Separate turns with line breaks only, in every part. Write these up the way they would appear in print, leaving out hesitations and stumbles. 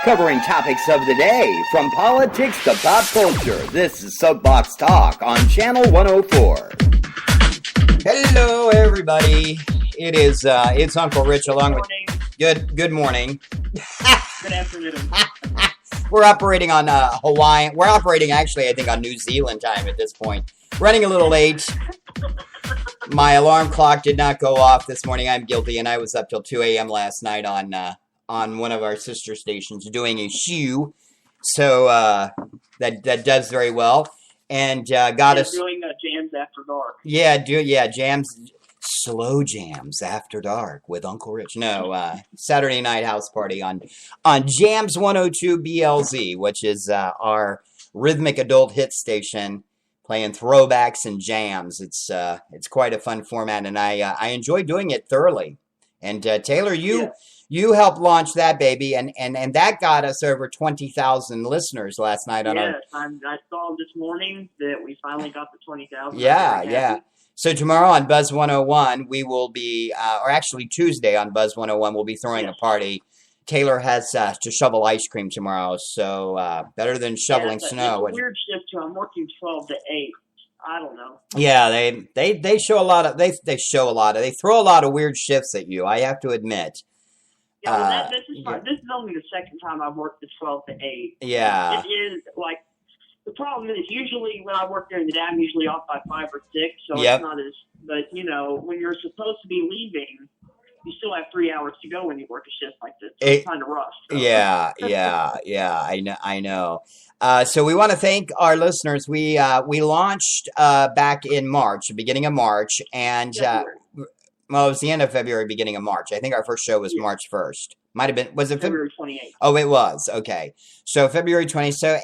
covering topics of the day, from politics to pop culture. This is Soapbox Talk on Channel 104.
Hello, everybody. It's Uncle Rich along with... Good morning.
Good afternoon.
We're operating on Hawaiian... We're operating, actually, I think, on New Zealand time at this point. Running a little late. My alarm clock did not go off this morning. I'm guilty, and I was up till 2 a.m. last night on one of our sister stations doing a shoe. So that does very well. And got us
doing jams after dark.
Jams, slow jams after dark with Uncle Rich. No, Saturday night house party on Jams 102 BLZ, which is our rhythmic adult hit station, playing throwbacks and jams. It's quite a fun format, and I enjoy doing it thoroughly. And Taylor, you helped launch that baby, and that got us over 20,000 listeners last night.
I saw this morning that we finally got the 20,000.
Yeah. So tomorrow on Buzz 101, we will be, or actually Tuesday on Buzz 101, we'll be throwing a party. Taylor has to shovel ice cream tomorrow, so better than shoveling snow.
It's a weird shift too. I'm working 12 to 8. I don't know.
Yeah, they show a lot of they throw a lot of weird shifts at you, I have to admit.
Yeah, well, this is fine. This is only the second time I've worked the 12 to 8.
Yeah.
It is, like, the problem is usually when I work during the day, I'm usually off by 5 or 6, so it's not as, but, you know, when you're supposed to be leaving, you still have 3 hours to go when you work a shift like this. So it's kind of rough. So.
Yeah, I know. So we want to thank our listeners. We launched back in March, the beginning of March, and... Well, it was the end of February, beginning of March. I think our first show was March 1st. Might have been, was it
February 28th?
Oh, it was. Okay. So February 20th. So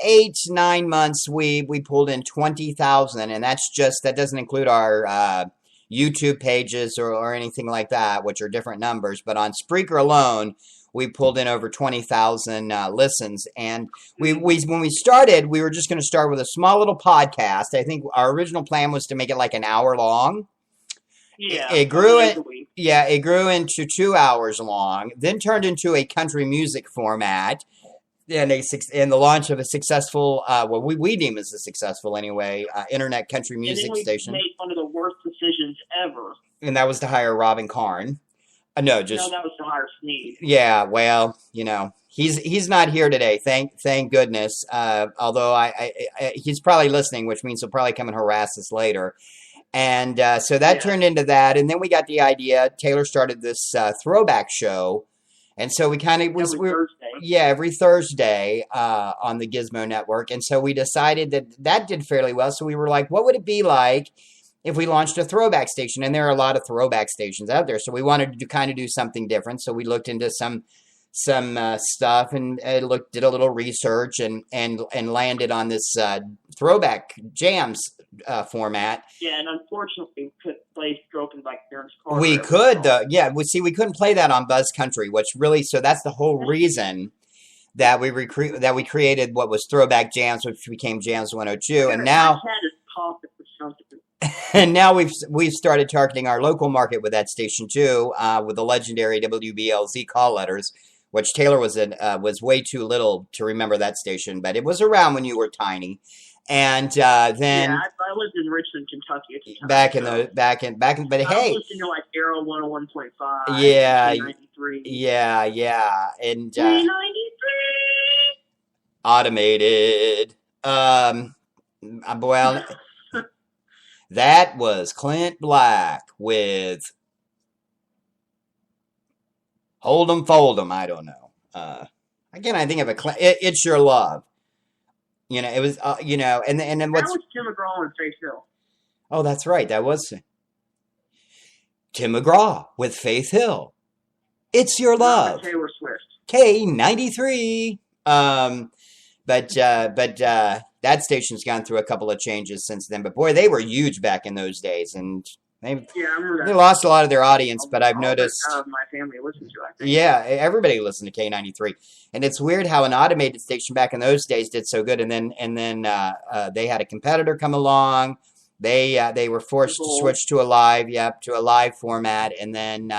9 months, we pulled in 20,000, and that doesn't include our YouTube pages or anything like that, which are different numbers. But on Spreaker alone, we pulled in over 20,000 listens. And when we started, we were just going to start with a small little podcast. I think our original plan was to make it like an hour long.
Yeah,
it grew into 2 hours long, then turned into a country music format, and the launch of a successful, what we deem as a successful anyway, internet country music station.
Made one of the worst decisions ever.
And that was to hire Robin Karn. No, that
was to hire Sneed.
Yeah, well, you know, he's not here today. Thank goodness. Although he's probably listening, which means he'll probably come and harass us later. And so that turned into that, and then we got the idea. Taylor started this throwback show, and so we kind of every Thursday on the Gizmo Network, and so we decided that did fairly well. So we were like, what would it be like if we launched a throwback station? And there are a lot of throwback stations out there, so we wanted to kind of do something different. So we looked into some stuff and did a little research and landed on this throwback jams format.
Yeah, and unfortunately, we couldn't play Stroking by Terrence Carter.
We could, we couldn't play that on Buzz Country, so that's the whole reason that we created what was Throwback Jams, which became Jams 102, and now. And now we've started targeting our local market with that station too, with the legendary WBLZ call letters, which Taylor was way too little to remember that station, but it was around when you were tiny. And then
I lived in Richmond, Kentucky at the time.
Back in, but hey,
I was listening to like Arrow 101.5.
Yeah,
93.
Yeah, and
93
automated. Well, that was Clint Black with Hold 'em, Fold 'em. I don't know. Again, I think of It's Your Love. You know, it was, and then what's...
That was Tim McGraw and Faith Hill.
Oh, that's right. That was Tim McGraw with Faith Hill. It's Your Love.
Taylor Swift.
K93. But that station's gone through a couple of changes since then. But boy, they were huge back in those days, and
I remember that.
They lost a lot of their audience. But I've noticed
my family listens to it. I think.
Yeah, everybody listened to K93, and it's weird how an automated station back in those days did so good, and then they had a competitor come along. They were forced to switch to a live format, and then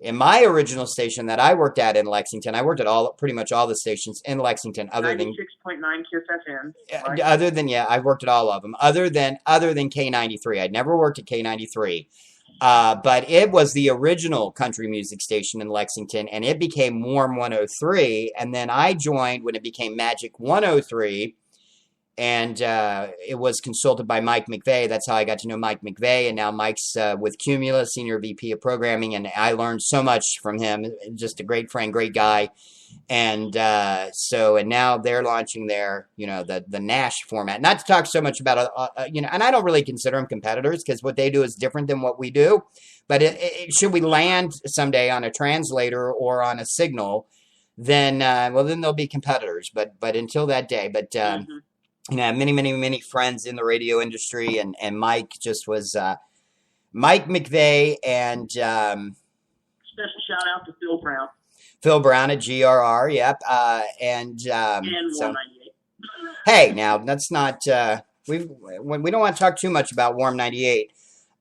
In my original station that I worked at in Lexington, I worked at pretty much all the stations in Lexington, other than
96.9 Kiss FM. Right?
Other than I worked at all of them. Other than K93, I'd never worked at K93, but it was the original country music station in Lexington, and it became Warm 103, and then I joined when it became Magic 103. And it was consulted by Mike McVeigh. That's how I got to know Mike McVeigh. And now Mike's with Cumulus, Senior VP of Programming. And I learned so much from him. Just a great friend, great guy. And and now they're launching their, the Nash format. Not to talk so much about, and I don't really consider them competitors because what they do is different than what we do. But should we land someday on a translator or on a signal, then they'll be competitors. But until that day, many, many, many friends in the radio industry, and Mike just was Mike McVeigh, and
special shout out to Phil Brown.
Phil Brown at GRR, yep, and
so, 198.
Hey, now that's not we don't want to talk too much about Warm 98.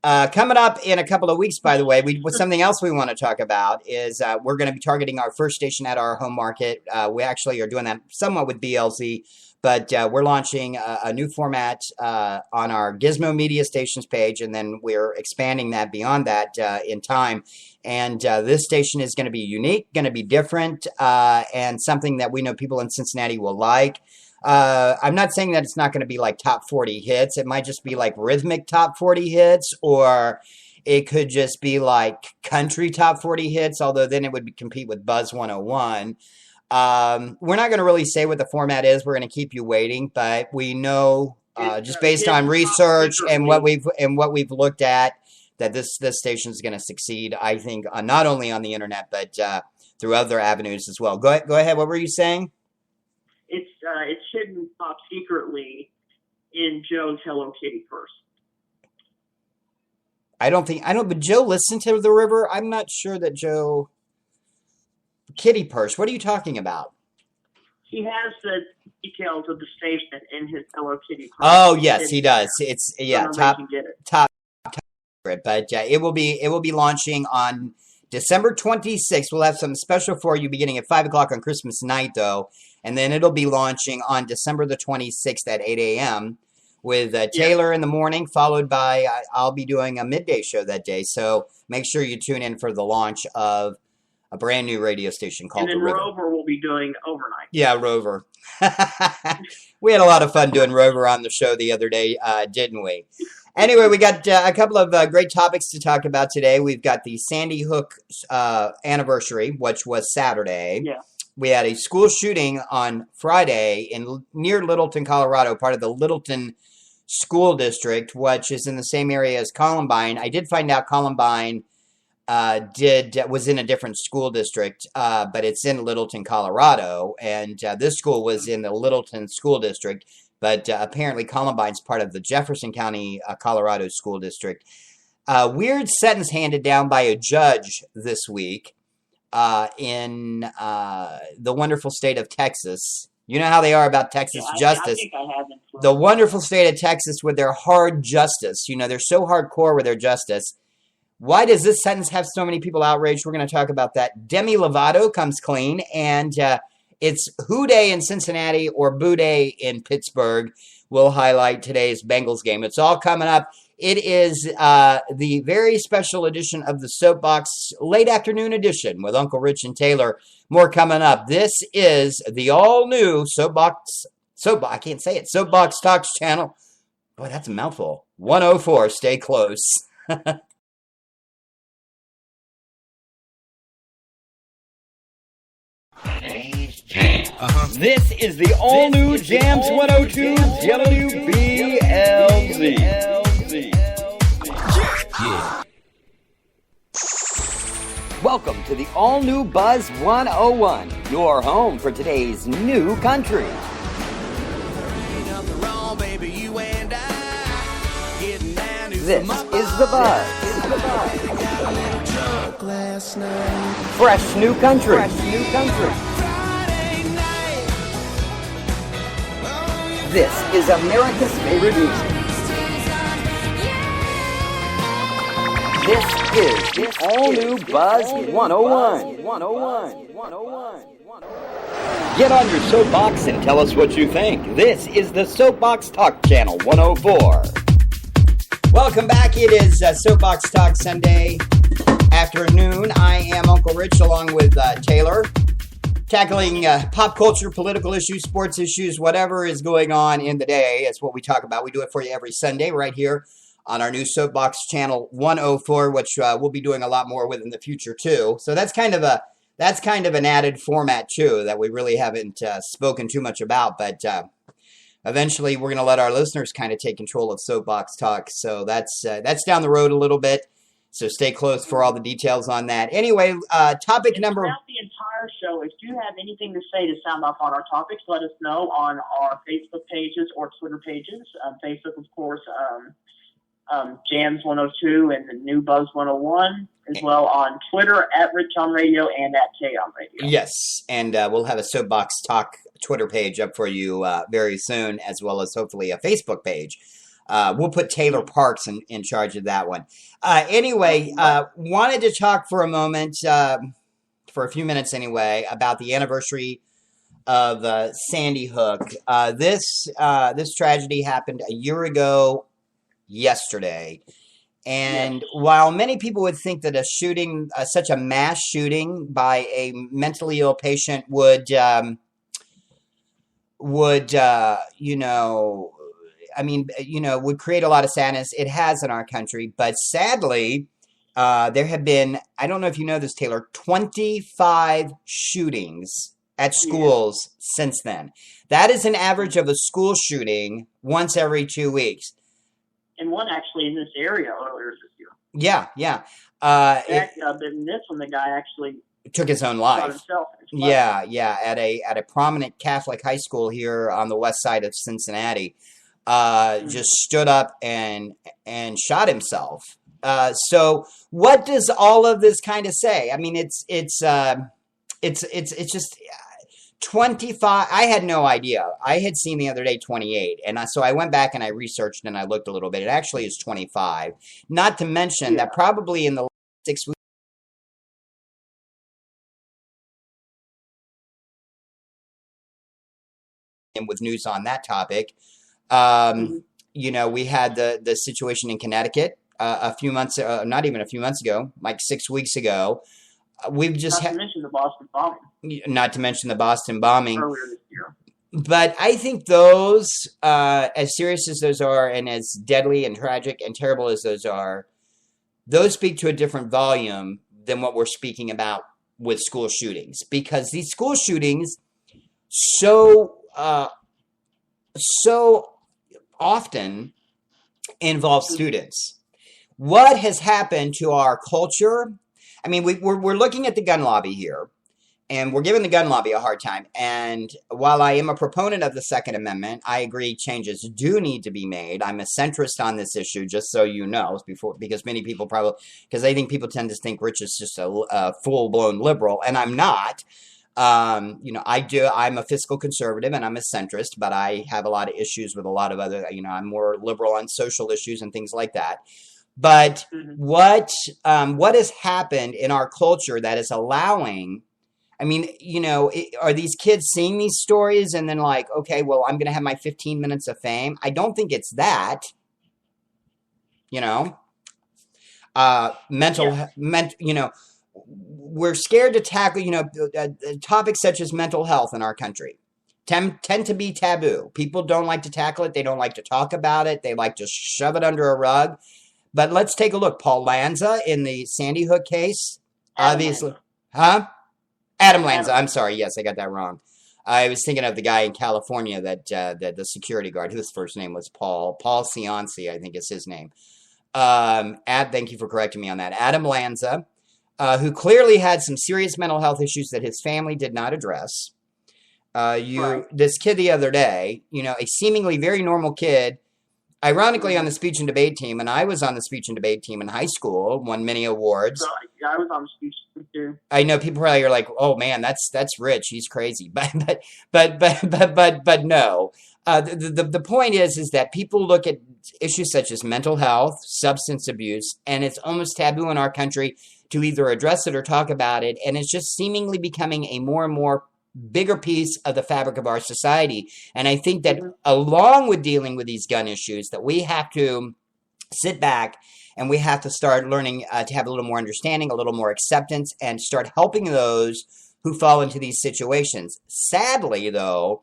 Coming up in a couple of weeks, by the way, something else we want to talk about is we're going to be targeting our first station at our home market. We actually are doing that somewhat with BLZ. But we're launching a new format on our Gizmo Media Stations page, and then we're expanding that beyond that in time. And this station is going to be unique, going to be different, and something that we know people in Cincinnati will like. I'm not saying that it's not going to be like top 40 hits. It might just be like rhythmic top 40 hits, or it could just be like country top 40 hits, although then it would compete with Buzz 101. We're not going to really say what the format is. We're going to keep you waiting, but we know just based on research and what we've looked at that this station is going to succeed. I think not only on the internet but through other avenues as well. Go ahead. What were you saying?
It's hidden top secretly in Joe's Hello Kitty purse.
But Joe listened to The River. I'm not sure that Joe. Kitty purse. What are you talking about?
He has the details of the station in his Hello Kitty purse.
Oh yes, he does. It's top. But it will be launching on December 26th. We'll have something special for you beginning at 5:00 on Christmas night, though, and then it'll be launching on December the 26th at 8 a.m. with Taylor in the morning, followed by I'll be doing a midday show that day. So make sure you tune in for the launch of a brand new radio station called The River.
Rover will be doing overnight.
Yeah, Rover. We had a lot of fun doing Rover on the show the other day, didn't we? Anyway, we got a couple of great topics to talk about today. We've got the Sandy Hook anniversary, which was Saturday.
Yeah.
We had a school shooting on Friday near Littleton, Colorado, part of the Littleton School District, which is in the same area as Columbine. I did find out Columbine was in a different school district, but it's in Littleton, Colorado, and this school was in the Littleton School District, but apparently Columbine's part of the Jefferson County, Colorado School District. Weird sentence handed down by a judge this week in the wonderful state of Texas. You know how they are about Texas justice.
I think I haven't.
The wonderful state of Texas with their hard justice. They're so hardcore with their justice. Why does this sentence have so many people outraged? We're going to talk about that. Demi Lovato comes clean, and it's Who Day in Cincinnati or Boo Day in Pittsburgh. We'll highlight today's Bengals game. It's all coming up. It is the very special edition of the Soapbox late afternoon edition with Uncle Rich and Taylor. More coming up. This is the all-new Soapbox. I can't say it. Soapbox Talks channel. Boy, that's a mouthful. 104. Stay close.
This is the all-new Jams 102 WBLZ.
Yeah.
Welcome to the all-new Buzz 101, your home for today's new country. This is the Buzz. Fresh new country. This is America's favorite music. This is the all-new Buzz 101. Get on your soapbox and tell us what you think. This is the Soapbox Talk Channel 104.
Welcome back. It is Soapbox Talk Sunday afternoon. I am Uncle Rich along with Taylor, tackling pop culture, political issues, sports issues, whatever is going on in the day. It's what we talk about. We do it for you every Sunday right here on our new Soapbox Channel 104, which we'll be doing a lot more with in the future too. So that's kind of an added format too that we really haven't spoken too much about, but eventually we're going to let our listeners kind of take control of Soapbox Talk. So that's down the road a little bit. So stay close for all the details on that. Anyway, topic number.
Throughout the entire show, if you have anything to say to sound off on our topics, let us know on our Facebook pages or Twitter pages. Facebook, of course, Jams 102 and the new Buzz 101, as well on Twitter at Rich on Radio and at K on Radio.
Yes, and we'll have a Soapbox Talk Twitter page up for you very soon, as well as hopefully a Facebook page. We'll put Taylor Parks in charge of that one. Anyway, wanted to talk for a moment, for a few minutes anyway, about the anniversary of Sandy Hook. This tragedy happened a year ago yesterday. And while many people would think that a shooting, such a mass shooting by a mentally ill patient would create a lot of sadness. It has in our country, but sadly, there have been, I don't know if you know this, Taylor, 25 shootings at schools since then. That is an average of a school shooting once every 2 weeks.
And one actually in this area earlier this year.
Yeah.
But in this one, the guy actually
took his own life.
Shot himself.
Yeah. At a prominent Catholic high school here on the west side of Cincinnati. Just stood up and shot himself. So what does all of this kind of say? I mean, it's just 25. I had no idea. I had seen the other day 28, and so I went back and I researched and I looked a little bit. It actually is 25. Not to mention that probably in the last 6 weeks. And with news on that topic. We had the situation in Connecticut a few months, not even a few months ago, like 6 weeks ago. We've just
not to mention the Boston bombing.
Not to mention the Boston bombing
earlier this year.
But I think those, as serious as those are, and as deadly and tragic and terrible as those are, those speak to a different volume than what we're speaking about with school shootings, because these school shootings so often involve students. What has happened to our culture? I mean, we're looking at the gun lobby here, and we're giving the gun lobby a hard time. And while I am a proponent of the Second Amendment, I agree changes do need to be made. I'm a centrist on this issue, just so you know, because many people because I think people tend to think Rich is just a full-blown liberal, and I'm not. I'm a fiscal conservative and I'm a centrist, but I have a lot of issues with a lot of other, I'm more liberal on social issues and things like that. But what has happened in our culture that is allowing, are these kids seeing these stories and then like, okay, well, I'm going to have my 15 minutes of fame? I don't think it's that, we're scared to tackle, topics such as mental health in our country tend to be taboo. People don't like to tackle it. They don't like to talk about it. They like to shove it under a rug. But let's take a look. Paul Lanza in the Sandy Hook case, obviously. Adam Lanza. I'm sorry. Yes, I got that wrong. I was thinking of the guy in California that the security guard, whose first name was Paul Cianci, I think is his name. Thank you for correcting me on that. Adam Lanza, who clearly had some serious mental health issues that his family did not address. This kid the other day, a seemingly very normal kid, ironically on the speech and debate team, and I was on the speech and debate team in high school, won many awards.
So, yeah, I was on the speech team too.
I know people probably are like, "Oh man, that's Rich. He's crazy," but no. The point is that people look at issues such as mental health, substance abuse, and it's almost taboo in our country to either address it or talk about it, and it's just seemingly becoming a more and more bigger piece of the fabric of our society. And I think that along with dealing with these gun issues, that we have to sit back and we have to start learning to have a little more understanding, a little more acceptance, and start helping those who fall into these situations. Sadly, though,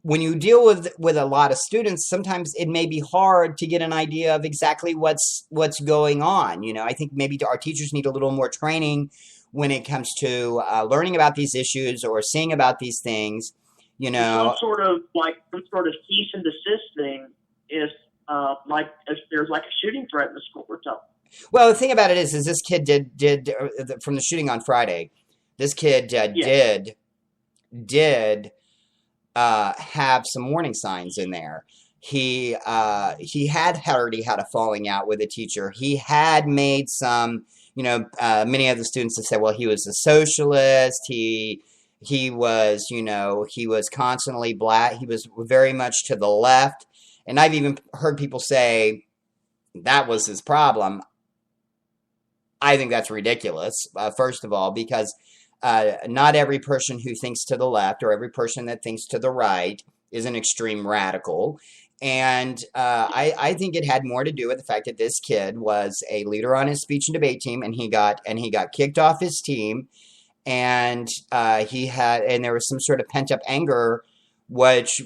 when you deal with a lot of students, sometimes it may be hard to get an idea of exactly what's going on. You know, I think maybe our teachers need a little more training when it comes to learning about these issues or seeing about these things. You know,
some sort of cease and desist thing if there's like a shooting threat in the school or something.
Well, the thing about it is this kid did from the shooting on Friday. This kid did have some warning signs in there. He had already had a falling out with a teacher. He had made some, many of the students have said, well, he was a socialist. He was, he was constantly black. He was very much to the left. And I've even heard people say that was his problem. I think that's ridiculous, first of all, because not every person who thinks to the left or every person that thinks to the right is an extreme radical. And I think it had more to do with the fact that this kid was a leader on his speech and debate team, and he got kicked off his team, and there was some sort of pent up anger, which,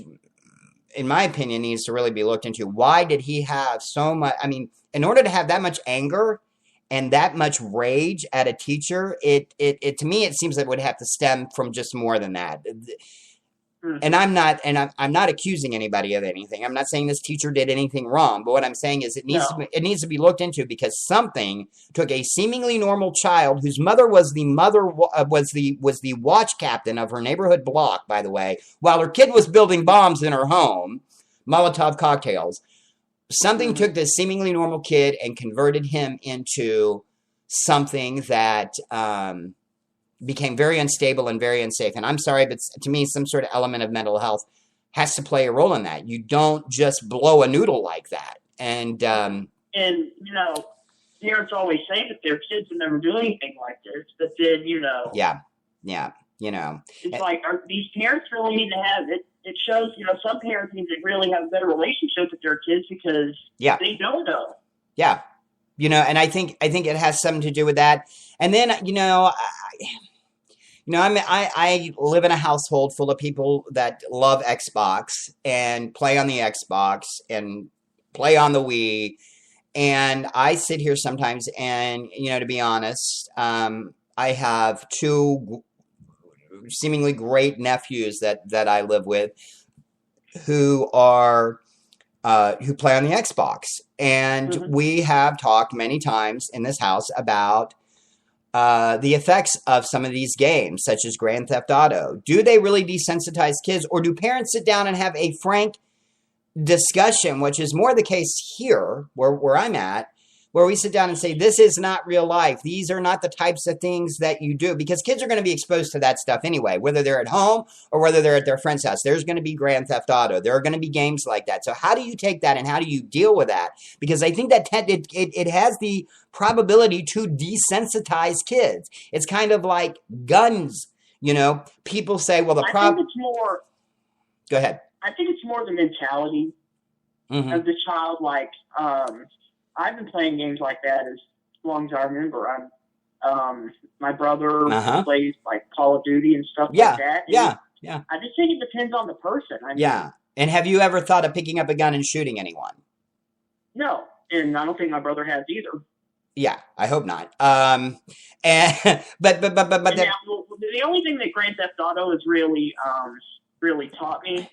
in my opinion, needs to really be looked into. Why did he have so much? I mean, in order to have that much anger and that much rage at a teacher, it to me it seems like it would have to stem from just more than that. And I'm not accusing anybody of anything. I'm not saying this teacher did anything wrong, but what I'm saying is it needs to be looked into, because something took a seemingly normal child whose mother was the watch captain of her neighborhood block, by the way, while her kid was building bombs in her home, Molotov cocktails. Something took this seemingly normal kid and converted him into something that became very unstable and very unsafe. And I'm sorry, but to me, some sort of element of mental health has to play a role in that. You don't just blow a noodle like that. And
parents always say that their kids would never do anything like this, but then,
Yeah.
It's like, these parents really need to have it. It shows, some parents need to really have a better relationship with their kids because they don't know.
Yeah. And I think it has something to do with that. And then, I live in a household full of people that love Xbox and play on the Xbox and play on the Wii. And I sit here sometimes and, to be honest, I have two seemingly great nephews that I live with who play on the Xbox. And we have talked many times in this house about the effects of some of these games, such as Grand Theft Auto. Do they really desensitize kids, or do parents sit down and have a frank discussion, which is more the case here, where I'm at, where we sit down and say, this is not real life. These are not the types of things that you do, because kids are going to be exposed to that stuff anyway, whether they're at home or whether they're at their friend's house. There's going to be Grand Theft Auto. There are going to be games like that. So how do you take that and how do you deal with that? Because I think that it has the probability to desensitize kids. It's kind of like guns. People say, well,
I think it's more.
Go ahead.
I think it's more the mentality of the child. Like, I've been playing games like that as long as I remember. My brother plays like Call of Duty and stuff like that. And I just think it depends on the person.
And have you ever thought of picking up a gun and shooting anyone?
No, and I don't think my brother has either.
Yeah, I hope not. But the
only thing that Grand Theft Auto has really taught me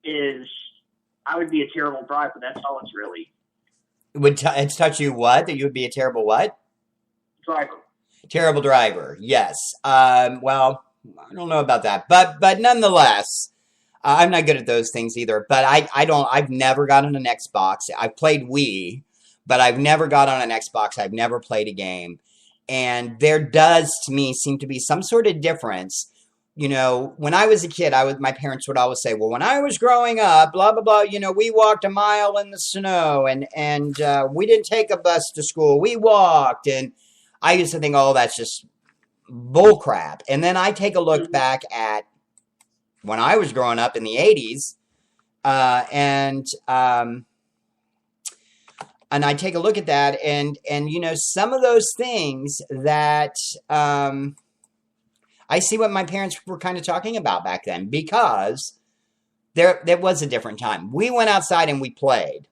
is I would be a terrible driver. That's all it's really.
It's taught you what? That you would be a terrible what?
Driver.
Terrible driver. Yes. Well, I don't know about that, but nonetheless, I'm not good at those things either, but I've never gotten an Xbox. I've played Wii, but I've never got on an Xbox. I've never played a game. And there does, to me, seem to be some sort of difference. You know, when I was a kid, my parents would always say, well, when I was growing up, blah, blah, blah, you know, we walked a mile in the snow and we didn't take a bus to school. We walked. And I used to think, oh, that's just bull crap. And then I take a look back at when I was growing up in the 80s, and I take a look at that, and you know, some of those things that I see what my parents were kind of talking about back then, because there was a different time. We went outside and we played.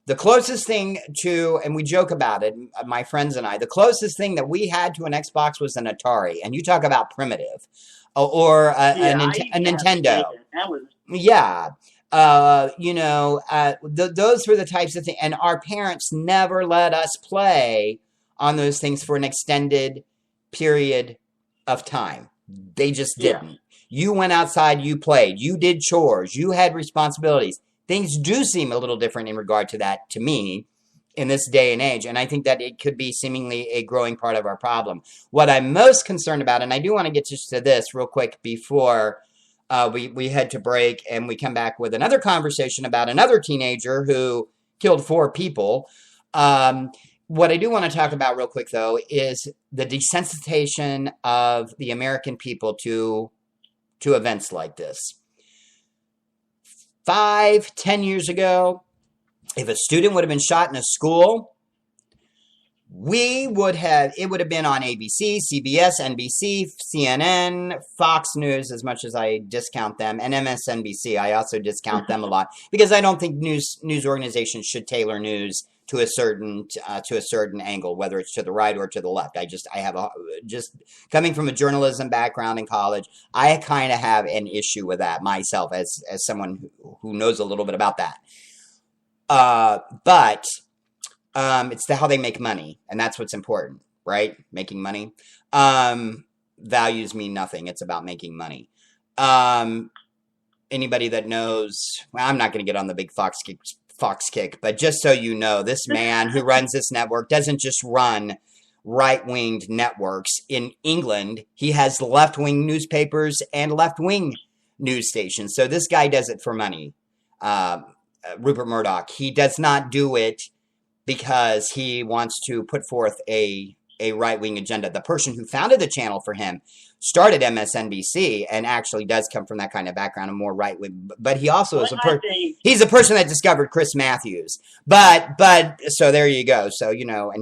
The closest thing to, and we joke about it, my friends and I, the closest thing that we had to an Xbox was an Atari, and you talk about primitive, or a Nintendo.
That was
you know, those were the types of things, and our parents never let us play on those things for an extended period of time. They just didn't. You went outside, you played, you did chores, you had responsibilities. Things do seem a little different in regard to that, to me, in this day and age, and I think that it could be seemingly a growing part of our problem. What I'm most concerned about, and I do want to get just to this real quick before we head to break and we come back with another conversation about another teenager who killed 4 people. What I do want to talk about real quick, though, is the desensitization of the American people to events like this. 5-10 years ago, if a student would have been shot in a school, it would have been on ABC, CBS, NBC, CNN, Fox News, as much as I discount them, and MSNBC. I also discount them a lot because I don't think news organizations should tailor news to a certain angle, whether it's to the right or to the left. Just coming from a journalism background in college, I kind of have an issue with that myself as someone who knows a little bit about that. But it's how they make money, and that's what's important, right? Making money. Values mean nothing. It's about making money. Anybody that knows, well, I'm not going to get on the big Fox kick, but just so you know, this man who runs this network doesn't just run right-winged networks in England. He has left-wing newspapers and left-wing news stations. So this guy does it for money. Rupert Murdoch. He does not do it because he wants to put forth a right-wing agenda. The person who founded the channel for him started MSNBC and actually does come from that kind of background, a more right-wing. But he also is he's a person that discovered Chris Matthews. But so there you go. So, you know,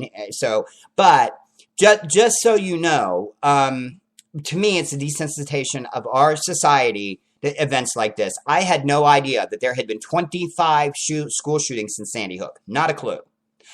but just so you know, to me, it's a desensitization of our society to events like this. I had no idea that there had been 25 school shootings in Sandy Hook. Not a clue.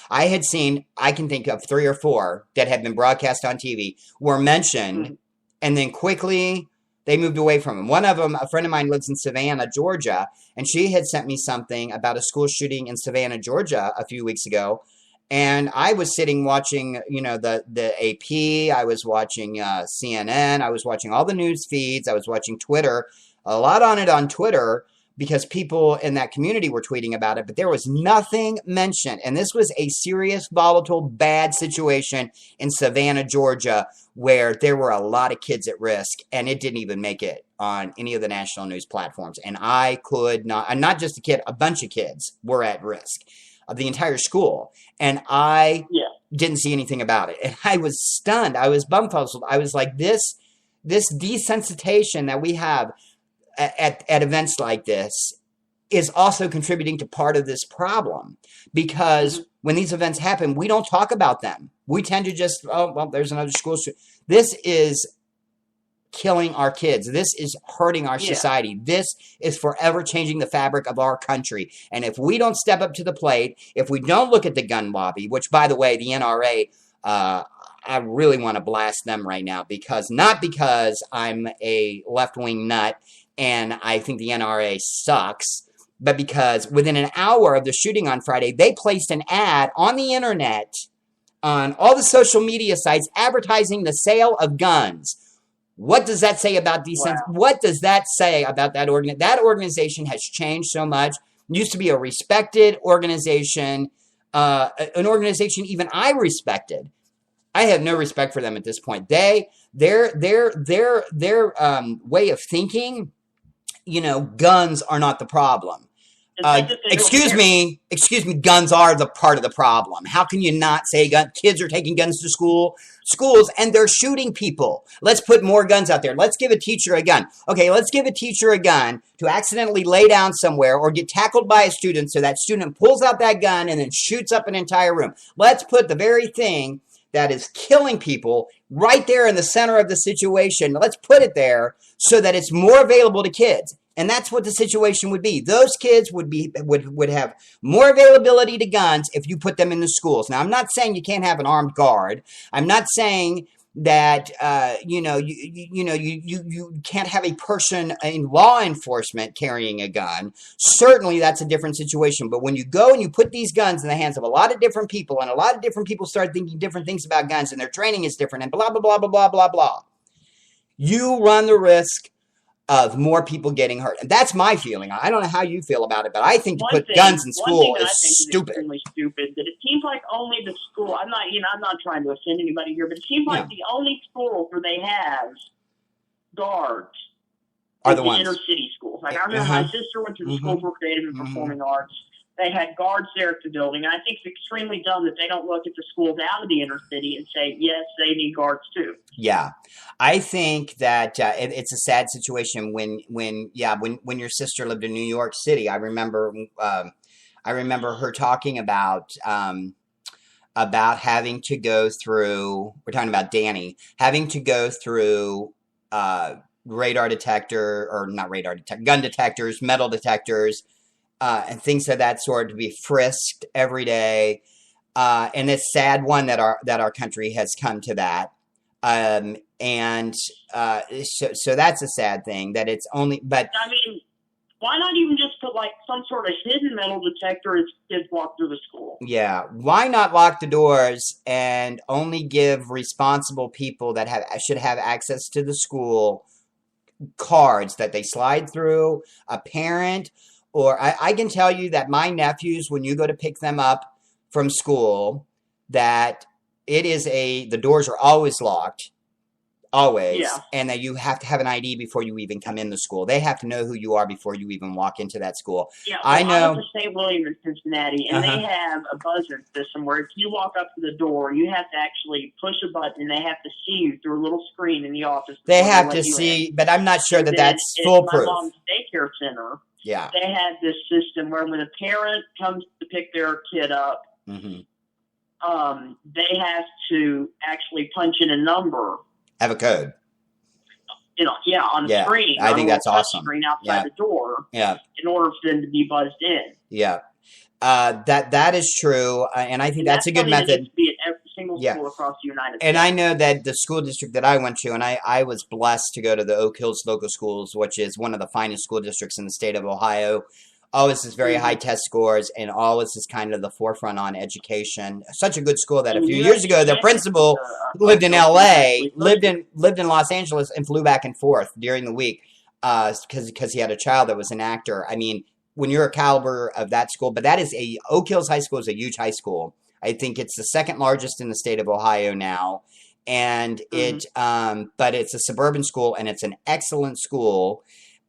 I had seen, I can think of 3 or 4 that had been broadcast on TV, were mentioned, and then quickly they moved away from them. One of them, a friend of mine lives in Savannah, Georgia, and she had sent me something about a school shooting in Savannah, Georgia a few weeks ago. And I was sitting watching, you know, the AP, I was watching CNN, I was watching all the news feeds, I was watching Twitter, a lot on it on Twitter, because people in that community were tweeting about it, but there was nothing mentioned. And this was a serious, volatile, bad situation in Savannah, Georgia, where there were a lot of kids at risk, and it didn't even make it on any of the national news platforms. And I could not, and not just a kid, a bunch of kids were at risk of the entire school. And I didn't see anything about it. And I was stunned. I was bumfuzzled. I was like, this desensitization that we have at events like this is also contributing to part of this problem, because when these events happen, we don't talk about them. We tend to just, oh, well, there's another school shooting. This is killing our kids. This is hurting our society. This is forever changing the fabric of our country. And if we don't step up to the plate, if we don't look at the gun lobby, which, by the way, the NRA, I really want to blast them right now, not because I'm a left-wing nut and I think the NRA sucks, but because within an hour of the shooting on Friday, they placed an ad on the internet, on all the social media sites, advertising the sale of guns. What does that say about
Wow.
What does that say about that That organization has changed so much. It used to be a respected organization, an organization even I respected. I have no respect for them at this point. Their way of thinking, guns are not the problem. Excuse me, guns are the part of the problem. How can you not say kids are taking guns to schools, and they're shooting people? Let's put more guns out there. Let's give a teacher a gun. Okay, let's give a teacher a gun to accidentally lay down somewhere or get tackled by a student, so that student pulls out that gun and then shoots up an entire room. Let's put the very thing that is killing people right there in the center of the situation. Let's put it there so that it's more available to kids. And that's what the situation would be. Those kids would have more availability to guns if you put them in the schools. Now, I'm not saying you can't have an armed guard. I'm not saying that you can't have a person in law enforcement carrying a gun. Certainly, that's a different situation. But when you go and you put these guns in the hands of a lot of different people, and a lot of different people start thinking different things about guns, and their training is different, and blah blah blah blah blah blah blah, you run the risk of more people getting hurt. And that's my feeling. I don't know how you feel about it, but I think to put guns in school is stupid.
Extremely stupid. That it seems like only the school. I'm not trying to offend anybody here, but it seems like the only schools where they have guards
are the ones
inner city schools. Like I remember my sister went to the School for Creative and Performing Arts. They had guards there at the building. And I think it's extremely dumb that they don't look at the schools out of the inner city and say, yes, they need guards too.
Yeah. I think that it's a sad situation when your sister lived in New York City. I remember her talking about having to go through, we're talking about Danny, having to go through gun detectors, metal detectors, and things of that sort, to be frisked every day. And it's sad that our country has come to that. So that's a sad thing that it's only, but
I mean, why not even just put like some sort of hidden metal detector as kids walk through the school?
Yeah. Why not lock the doors and only give responsible people that should have access to the school cards that they slide through, a parent? Or I can tell you that my nephews, when you go to pick them up from school, that the doors are always locked, always, and that you have to have an ID before you even come in the school. They have to know who you are before you even walk into that school.
Yeah,
I know.
I'm at St. William in Cincinnati, and they have a buzzer system where if you walk up to the door, you have to actually push a button, and they have to see you through a little screen in the office.
They have to see, but I'm not sure that that's foolproof.
My mom's daycare center.
Yeah.
They had this system where when a parent comes to pick their kid up, they have to actually punch in a number.
Have a code.
On the screen.
I think that's awesome.
Screen outside the door.
Yeah.
In order for them to be buzzed in.
Yeah. That is true, and I think that's a good method.
That needs to be at every single school across the United States.
And I know that the school district that I went to, and I was blessed to go to the Oak Hills Local Schools, which is one of the finest school districts in the state of Ohio. Always has very high test scores, and always is kind of the forefront on education. Such a good school that a few years ago, their principal lived in L.A., lived in Los Angeles, and flew back and forth during the week because he had a child that was an actor. I mean, when you're a caliber of that school, but Oak Hills High School is a huge high school. I think it's the second largest in the state of Ohio now, and but it's a suburban school, and it's an excellent school.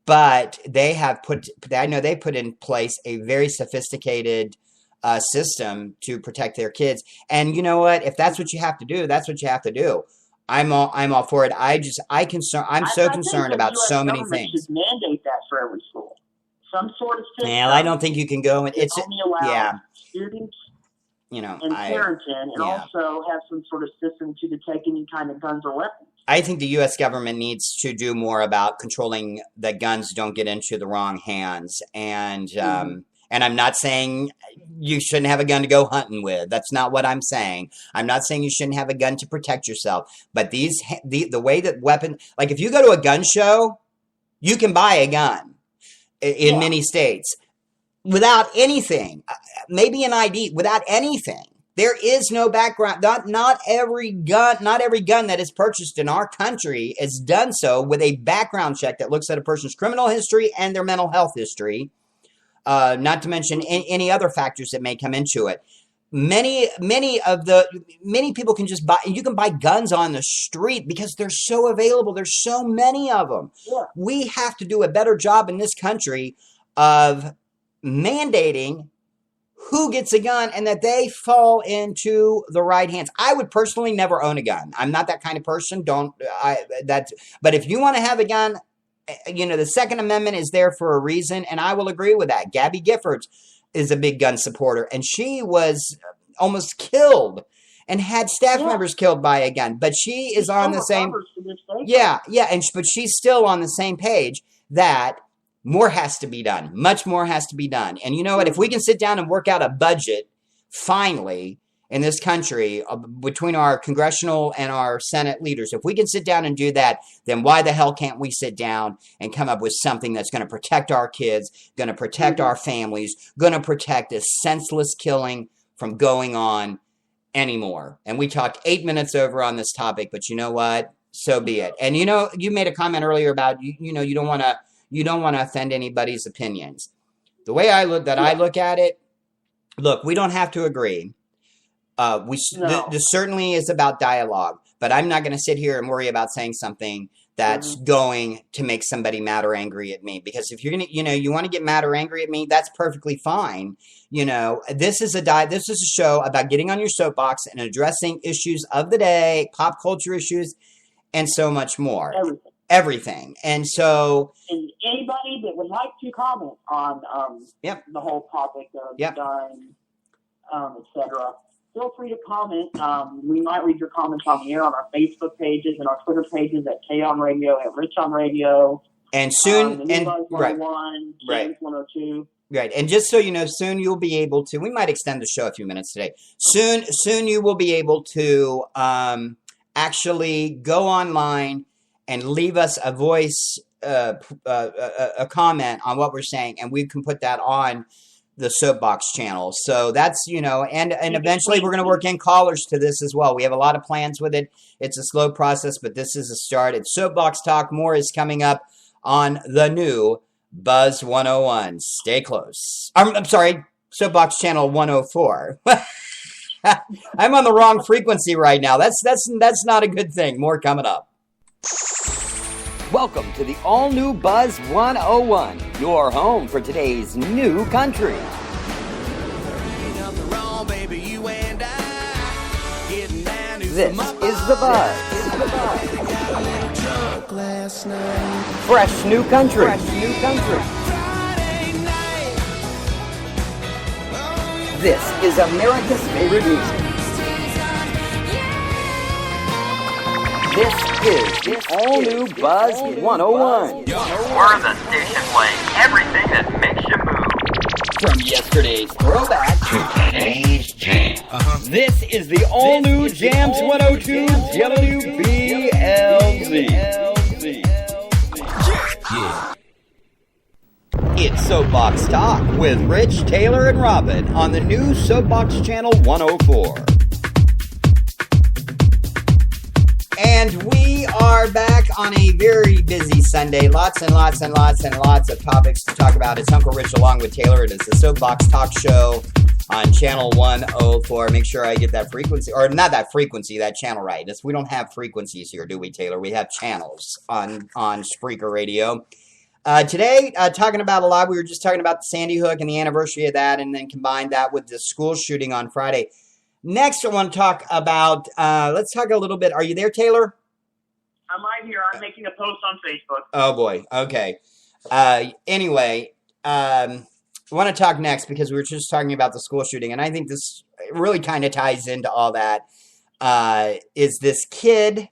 But I know they put in place a very sophisticated system to protect their kids. And you know what? If that's what you have to do, that's what you have to do. I'm all for it. I'm so concerned about so many things.
Should mandate that for every school. Some sort of system.
Yeah, I don't think you can go and it's
only allow students
and
parents in, and also have some sort of system to detect any kind of guns or weapons.
I think the U.S. government needs to do more about controlling that guns don't get into the wrong hands. And and I'm not saying you shouldn't have a gun to go hunting with. That's not what I'm saying. I'm not saying you shouldn't have a gun to protect yourself. But the way that like if you go to a gun show, you can buy a gun in many states without anything, maybe an ID, without anything. There is no background. Not every gun that is purchased in our country is done so with a background check that looks at a person's criminal history and their mental health history. Not to mention any other factors that may come into it. Many people can just buy. You can buy guns on the street because they're so available. There's so many of them.
Yeah.
We have to do a better job in this country of mandating who gets a gun and that they fall into the right hands. I would personally never own a gun. I'm not that kind of person. But if you want to have a gun, the Second Amendment is there for a reason, and I will agree with that. Gabby Giffords is a big gun supporter, and she was almost killed and had staff members killed by a gun. But she is on the same, but she's still on the same page that more has to be done. Much more has to be done. And you know what? If we can sit down and work out a budget, finally, in this country, between our congressional and our Senate leaders, if we can sit down and do that, then why the hell can't we sit down and come up with something that's going to protect our kids, going to protect our families, going to protect this senseless killing from going on anymore? And we talked 8 minutes over on this topic, but you know what? So be it. And you made a comment earlier about you don't want to offend anybody's opinions. The way I look at it, look, we don't have to agree. This certainly is about dialogue, but I'm not going to sit here and worry about saying something that's going to make somebody mad or angry at me. Because if you're going to, you want to get mad or angry at me, that's perfectly fine. This is a show about getting on your soapbox and addressing issues of the day, pop culture issues, and so much more. Everything. And so,
and anybody that would like to comment on the whole topic of gun, etc., feel free to comment. We might read your comments on the air on our Facebook pages and our Twitter pages at K on Radio, at Rich on Radio,
and soon,
and Buzz 101, James 102.
Right, and just so you know, soon you'll be able to. We might extend the show a few minutes today. Soon you will be able to actually go online and leave us a voice, a comment on what we're saying, and we can put that on the Soapbox channel. So that's, and eventually we're going to work in callers to this as well. We have a lot of plans with it. It's a slow process, but this is a start. It's Soapbox Talk. More is coming up on the new Buzz 101. Stay close. I'm sorry, Soapbox Channel 104. I'm on the wrong frequency right now. That's not a good thing. More coming up.
Welcome to the all-new Buzz 101, your home for today's new country. This is the Buzz. Fresh new country. This is America's favorite music. This is the all-new Buzz 101.
We're the station playing everything that makes you move.
From yesterday's throwback to today's jam. This is the all-new Jams 102 WBLZ. Yeah. It's Soapbox Talk with Rich, Taylor, and Robin on the new Soapbox Channel 104.
And we are back on a very busy Sunday. Lots and lots and lots and lots of topics to talk about. It's Uncle Rich along with Taylor. It is the Soapbox Talk Show on Channel 104. Make sure I get that frequency, or not that frequency, that channel right. We don't have frequencies here, do we, Taylor? We have channels on Spreaker Radio. Today, talking about a lot. We were just talking about the Sandy Hook and the anniversary of that, and then combined that with the school shooting on Friday. Next, I want to talk about, let's talk a little bit. Are you there, Taylor?
I'm right here. I'm making a post on Facebook.
Oh, boy. Okay. Anyway, I want to talk next because we were just talking about the school shooting, and I think this really kind of ties into all that. Is this kid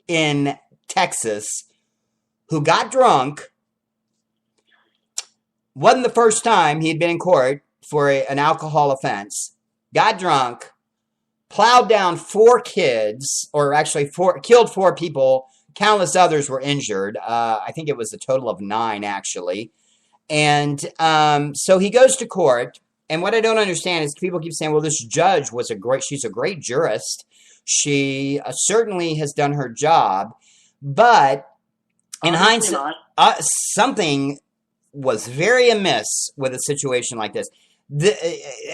in Texas who got drunk. Wasn't the first time he'd been in court for an alcohol offense. Got drunk. Plowed down 4 kids, or actually killed 4 people. Countless others were injured. I think it was a total of 9, actually. And so he goes to court, And what I don't understand is people keep saying, well, this judge she's a great jurist. She certainly has done her job. But in hindsight, something was very amiss with a situation like this.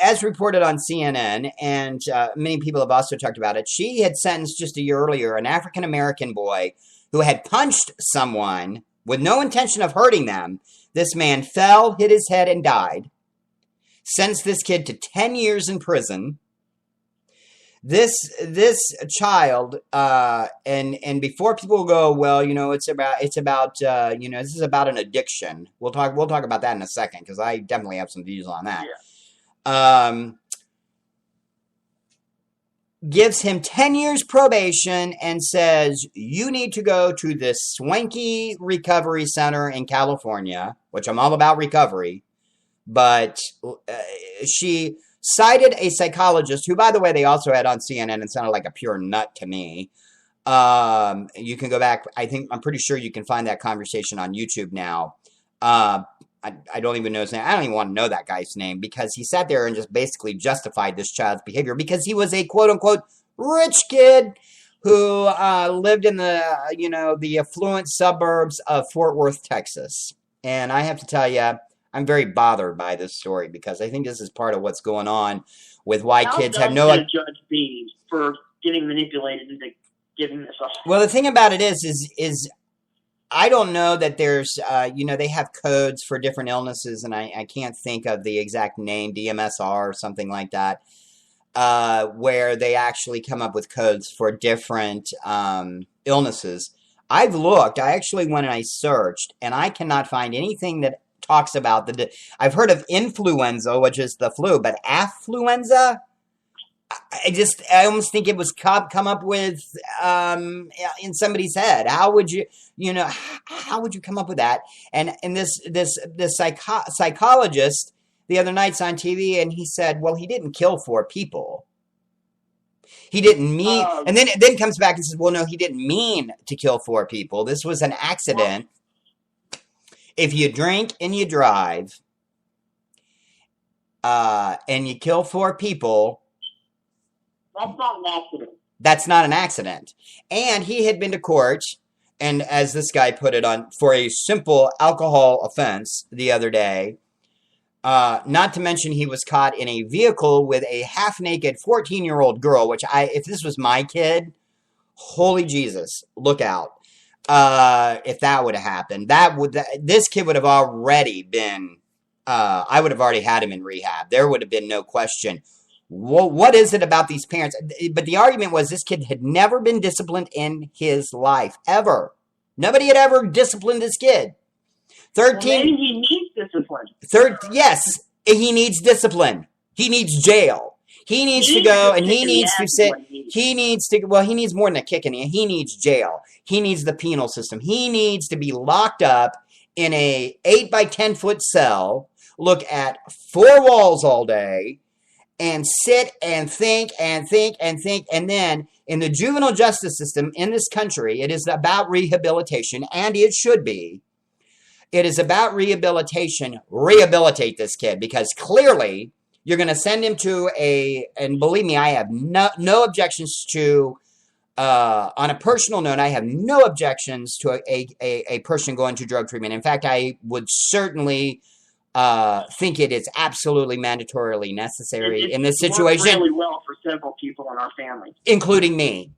As reported on CNN, and many people have also talked about it, she had sentenced just a year earlier an African-American boy who had punched someone with no intention of hurting them. This man fell, hit his head, and died. Sentenced this kid to 10 years in prison. This child, and before people go, well, it's about this is about an addiction. We'll talk about that in a second, because I definitely have some views on that. Yeah. Gives him 10 years probation and says, you need to go to this swanky recovery center in California, which I'm all about recovery. But she cited a psychologist who, by the way, they also had on CNN and sounded like a pure nut to me. You can go back. I'm pretty sure you can find that conversation on YouTube now. I don't even know his name. I don't even want to know that guy's name, because he sat there and just basically justified this child's behavior because he was a quote-unquote rich kid who lived in the affluent suburbs of Fort Worth, Texas. And I have to tell you, I'm very bothered by this story, because I think this is part of what's going on with why kids have no...
How judge be for getting manipulated into giving this up?
Well, the thing about it is I don't know that there's, they have codes for different illnesses, and I can't think of the exact name, DMSR or something like that, where they actually come up with codes for different illnesses. I've looked. I actually went and I searched, and I cannot find anything that talks about I've heard of influenza, which is the flu, but affluenza? I almost think it was come up with in somebody's head. How would you come up with that? And this psychologist the other night's on TV, and he said, well, he didn't kill 4 people. He didn't mean, and then comes back and says, well, no, he didn't mean to kill 4 people. This was an accident. If you drink and you drive, and you kill 4 people,
that's not an accident.
That's not an accident. And he had been to court, and as this guy put it, for a simple alcohol offense the other day. Not to mention he was caught in a vehicle with a half-naked 14-year-old girl, which if this was my kid, holy Jesus, look out. If that would have happened, this kid would have already been, I would have already had him in rehab. There would have been no question. What is it about these parents? But the argument was this kid had never been disciplined in his life, ever. Nobody had ever disciplined this kid. 13.
Well, maybe he needs discipline.
Yes, he needs discipline. He needs jail. He needs to go and he needs to sit. He needs more than a kick in the ass. He needs jail. He needs the penal system. He needs to be locked up in a 8 by 10 foot cell, look at 4 walls all day, and sit and think and think and think. And then in the juvenile justice system in this country, it is about rehabilitation, and it should be. It is about rehabilitation. Rehabilitate this kid, because clearly you're going to send him to and believe me, I have no objections to, on a personal note, I have no objections to a person going to drug treatment. In fact, I would certainly think it is absolutely mandatorily necessary in this situation.
It worked really well for several people in our family,
including me.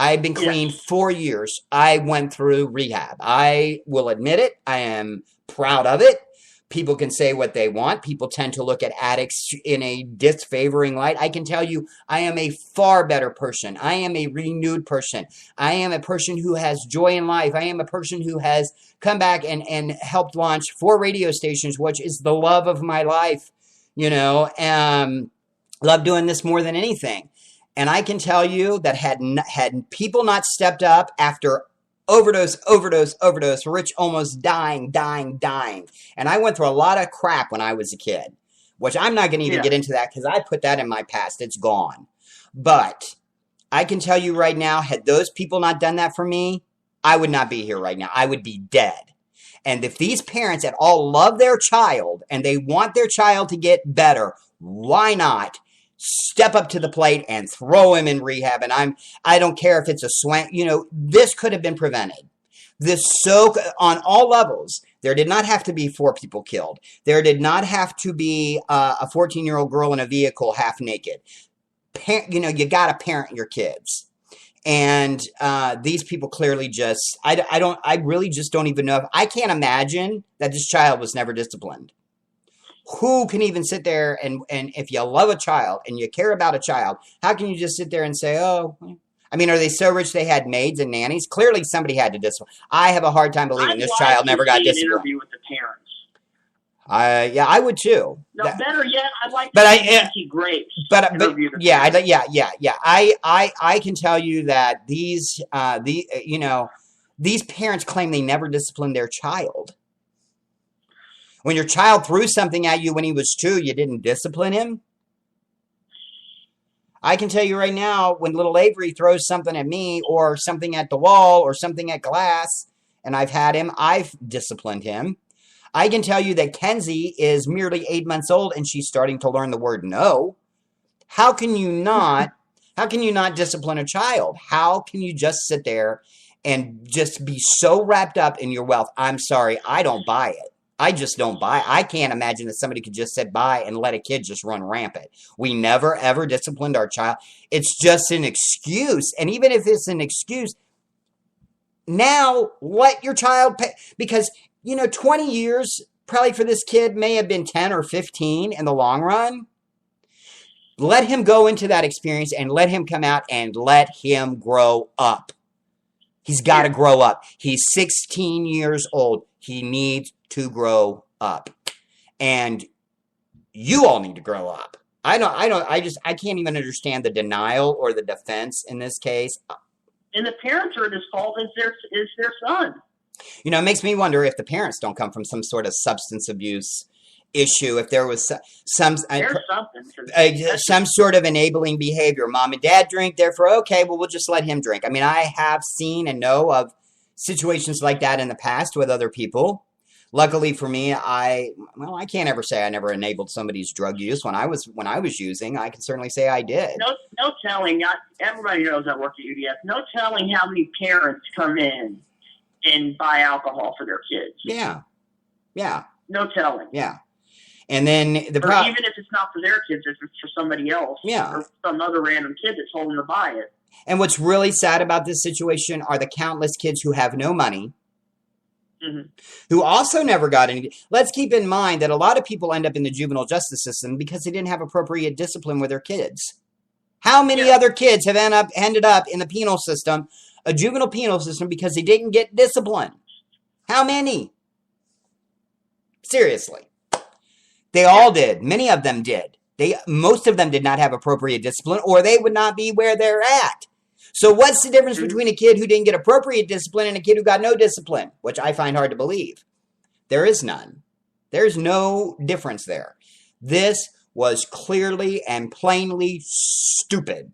I've been clean 4 years. I went through rehab. I will admit it. I am proud of it. People can say what they want. People tend to look at addicts in a disfavoring light. I can tell you, I am a far better person. I am a renewed person. I am a person who has joy in life. I am a person who has come back and helped launch 4 radio stations, which is the love of my life. Love doing this more than anything. And I can tell you that had people not stepped up after overdose, Rich almost dying. And I went through a lot of crap when I was a kid, which I'm not going to even get into that because I put that in my past. It's gone. But I can tell you right now, had those people not done that for me, I would not be here right now. I would be dead. And if these parents at all love their child and they want their child to get better, why not step up to the plate and throw him in rehab? And I don't care if it's a swank. This could have been prevented. On all levels. There did not have to be 4 people killed. There did not have to be a 14-year-old girl in a vehicle half naked. You got to parent your kids. And these people clearly just, I really just don't even know. I can't imagine that this child was never disciplined. Who can even sit there and if you love a child and you care about a child, how can you just sit there and say, oh, I mean, are they so rich they had maids and nannies? Clearly somebody had to discipline. I have a hard time believing this child never got disciplined.
An interview with the parents.
Yeah, I would too.
No, better yet, I'd like to see Nancy Grace interview the parents.
Yeah. I can tell you that these parents claim they never disciplined their child. When your child threw something at you when he was 2, you didn't discipline him. I can tell you right now, when little Avery throws something at me or something at the wall or something at glass, and I've had him, I've disciplined him. I can tell you that Kenzie is merely 8 months old and she's starting to learn the word no. How can you not discipline a child? How can you just sit there and just be so wrapped up in your wealth? I'm sorry, I don't buy it. I just don't buy it. I can't imagine that somebody could just sit by and let a kid just run rampant. We never, ever disciplined our child. It's just an excuse. And even if it's an excuse, now let your child pay. Because, 20 years probably for this kid may have been 10 or 15 in the long run. Let him go into that experience and let him come out and let him grow up. He's got to grow up. He's 16 years old. He needs to grow up. And you all need to grow up. I can't even understand the denial or the defense in this case.
And the parents are at his fault is their son.
It makes me wonder if the parents don't come from some sort of substance abuse issue. If there was some sort of enabling behavior. Mom and dad drink, therefore, okay, well, we'll just let him drink. I mean, I have seen and know of situations like that in the past with other people. Luckily for me, I can't ever say I never enabled somebody's drug use. When I was using, I can certainly say I did.
No telling. Everybody knows I work at UDF. No telling how many parents come in and buy alcohol for their kids.
Yeah.
No telling.
Yeah. And then
even if it's not for their kids, if it's for somebody else.
Yeah.
Or some other random kid that told them to buy it.
And what's really sad about this situation are the countless kids who have no money. Mm-hmm. Who also never got any. Let's keep in mind that a lot of people end up in the juvenile justice system because they didn't have appropriate discipline with their kids. How many other kids have ended up in the penal system, a juvenile penal system, because they didn't get discipline? How many? Seriously. They all did. Many of them did. Most of them did not have appropriate discipline, or they would not be where they're at. So what's the difference between a kid who didn't get appropriate discipline and a kid who got no discipline? Which I find hard to believe. There is none. There's no difference there. This was clearly and plainly stupid.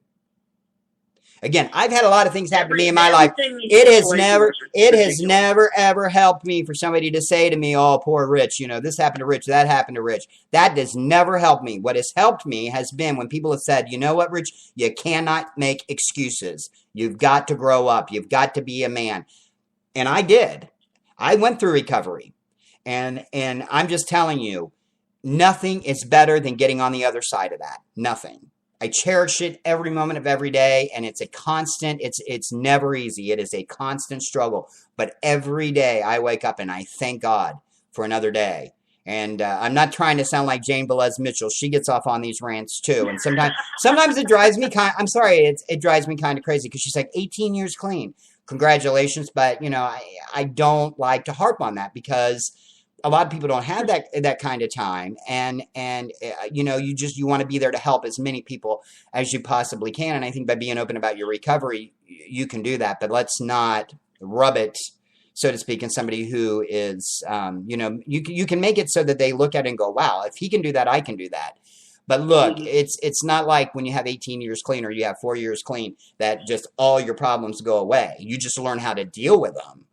Again, I've had a lot of things happen to me in my life. It has never, ever helped me for somebody to say to me, oh, poor Rich, this happened to Rich, that happened to Rich. That does never help me. What has helped me has been when people have said, you know what, Rich, you cannot make excuses. You've got to grow up. You've got to be a man. And I did. I went through recovery. And I'm just telling you, nothing is better than getting on the other side of that. Nothing. I cherish it every moment of every day, and it's a constant, it's never easy. It is a constant struggle. But every day I wake up and I thank God for another day. And I'm not trying to sound like Jane Velez Mitchell. She gets off on these rants too. And sometimes it drives me it drives me kind of crazy because she's like 18 years clean. Congratulations. But, I don't like to harp on that because a lot of people don't have that kind of time, and you want to be there to help as many people as you possibly can. And I think by being open about your recovery, you can do that. But let's not rub it, so to speak, in somebody who is, you can make it so that they look at it and go, wow, if he can do that, I can do that. But look, it's not like when you have 18 years clean or you have 4 years clean that just all your problems go away. You just learn how to deal with them.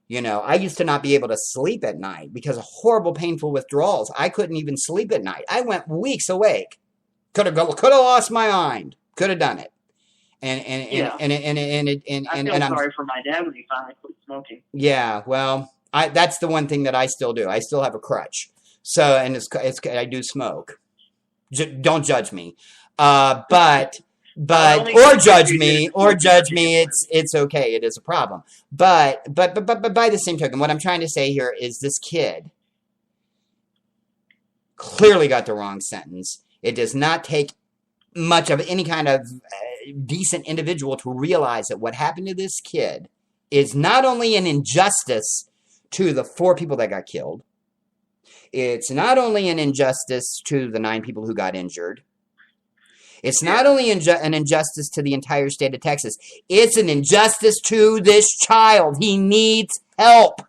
You know, I used to not be able to sleep at night because of horrible, painful withdrawals. I couldn't even sleep at night. I went weeks awake. Could have lost my mind. Could have done it. And
I'm sorry for my dad when he finally quit smoking.
Yeah, well, that's the one thing that I still do. I still have a crutch. So, and I do smoke. Don't judge me. But or judge me. It's okay. It is a problem. But by the same token, what I'm trying to say here is this kid clearly got the wrong sentence. It does not take much of any kind of decent individual to realize that what happened to this kid is not only an injustice to the 4 people that got killed, it's not only an injustice to the 9 people who got injured, it's not only an injustice to the entire state of Texas, it's an injustice to this child. He needs help.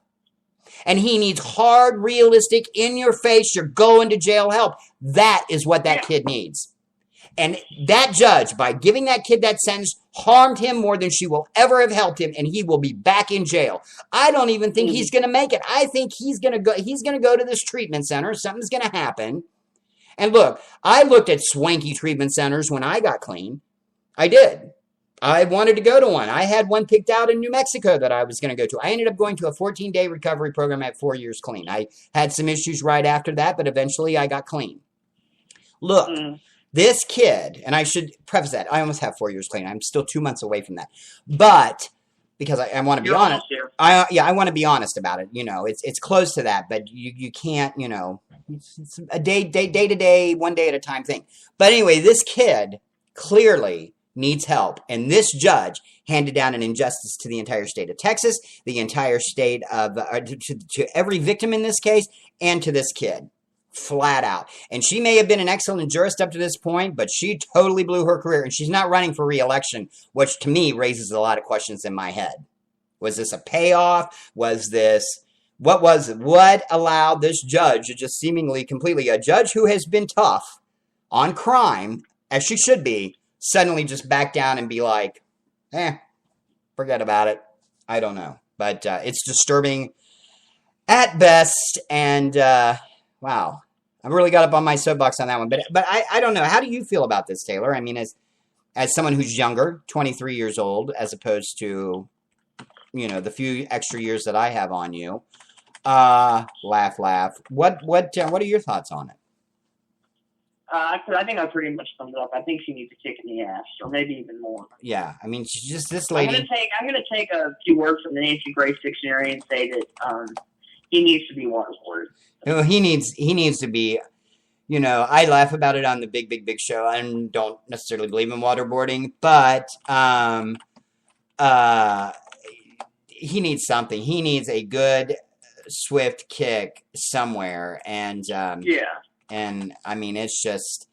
And he needs hard, realistic, in-your-face, you're going to jail help. That is what that kid needs. And that judge, by giving that kid that sentence, harmed him more than she will ever have helped him, and he will be back in jail. I don't even think he's going to make it. I think he's going to go to this treatment center. Something's going to happen. And look, I looked at swanky treatment centers when I got clean. I did. I wanted to go to one. I had one picked out in New Mexico that I was going to go to. I ended up going to a 14-day recovery program at 4 years clean. I had some issues right after that, but eventually I got clean. Look, this kid, and I should preface that, I almost have 4 years clean. I'm still 2 months away from that. But, because I want to be honest. I want to be honest about it. You know, it's close to that, but you can't, you know, it's a day to day, 1 day at a time thing. But anyway, this kid clearly needs help. And this judge handed down an injustice to the entire state of Texas, the entire state of, to every victim in this case, and to this kid. Flat out. And she may have been an excellent jurist up to this point, but she totally blew her career, and she's not running for re-election, which to me raises a lot of questions in my head. Was this a payoff? Was this, what was it? What allowed this judge to just seemingly completely, a judge who has been tough on crime, as she should be, suddenly just back down and be like, forget about it. I don't know. But it's disturbing at best, and wow. I really got up on my soapbox on that one. But I don't know. How do you feel about this, Taylor? I mean, as someone who's younger, 23 years old, as opposed to, you know, the few extra years that I have on you. Laugh. What are your thoughts on it?
I think I pretty much summed it up. I think she needs a kick in the ass, or maybe even more.
Yeah, I mean, she's just this lady.
I'm gonna take a few words from the Ancient Grace Dictionary and say that he needs to be waterboarded.
Well, he needs to be, you know, I laugh about it on the Big Show. I don't necessarily believe in waterboarding, but he needs something. He needs a good, swift kick somewhere, and and I mean, it's just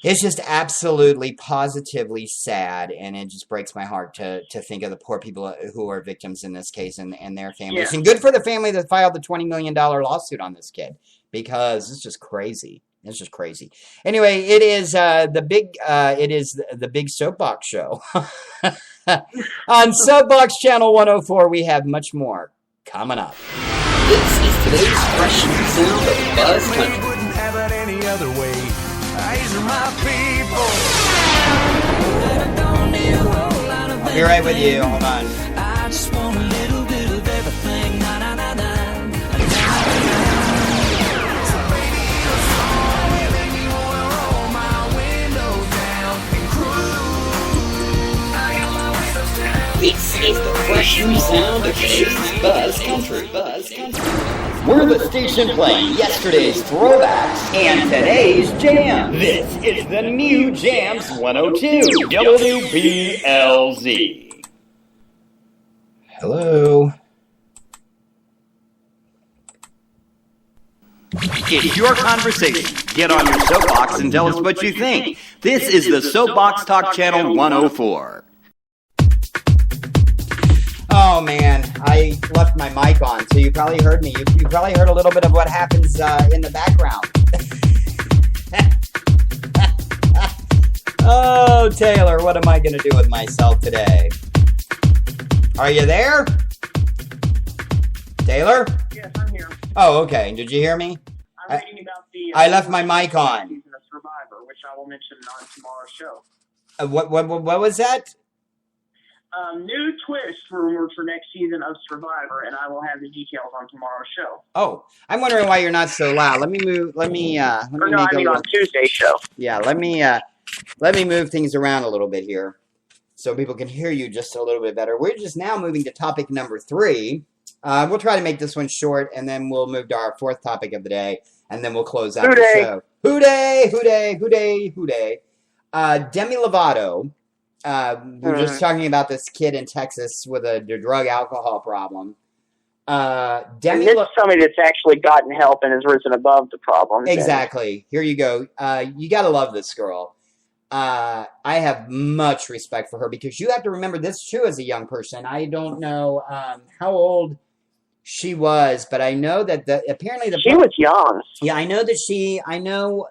absolutely, positively sad, and it just breaks my heart to think of the poor people who are victims in this case and their families. And good for the family that filed the $20 million lawsuit on this kid, because it's just crazy. It's just crazy. Anyway, it is the big Soapbox Show. On Soapbox Channel 104, we have much more coming up.
This is today's fresh sound of Buzz Country.
Wouldn't have it any other way. These are my people.
I'll be right with you. Hold on.
I just want a little bit of everything. Na na na na.
This is the fresh new sound of today's Buzz Country. We're the station playing yesterday's throwbacks and today's jam. This is the new Jams 102 WBLZ.
Hello.
It's your conversation. Get on your soapbox and tell us what you think. This is the Soapbox Talk Channel 104.
Oh man, I left my mic on, so you probably heard me. You probably heard a little bit of what happens in the background. Oh, Taylor, what am I going to do with myself today? Are you there? Taylor?
Yes, I'm here.
Oh, okay. Did you hear me?
I'm reading about the.
I left my mic on.
Season of Survivor, which I will mention on tomorrow's show.
What was that?
New twist rumored for next season of Survivor, and I will have the details on tomorrow's show.
Oh, I'm wondering why you're not so loud. Let me move. Let me
on Tuesday's show.
Yeah, let me move things around a little bit here, so people can hear you just a little bit better. We're just now moving to topic number 3. We'll try to make this one short, and then we'll move to our 4th topic of the day, and then we'll close out the show. Hooday! Hooday! Hooday! Hooday! Demi Lovato. We were just talking about this kid in Texas with a drug alcohol problem.
Demi somebody that's actually gotten help and has risen above the problem.
Exactly. Here you go. You got to love this girl. I have much respect for her because you have to remember this too as a young person. I don't know how old she was, but I know that apparently she
was young.
Yeah, I know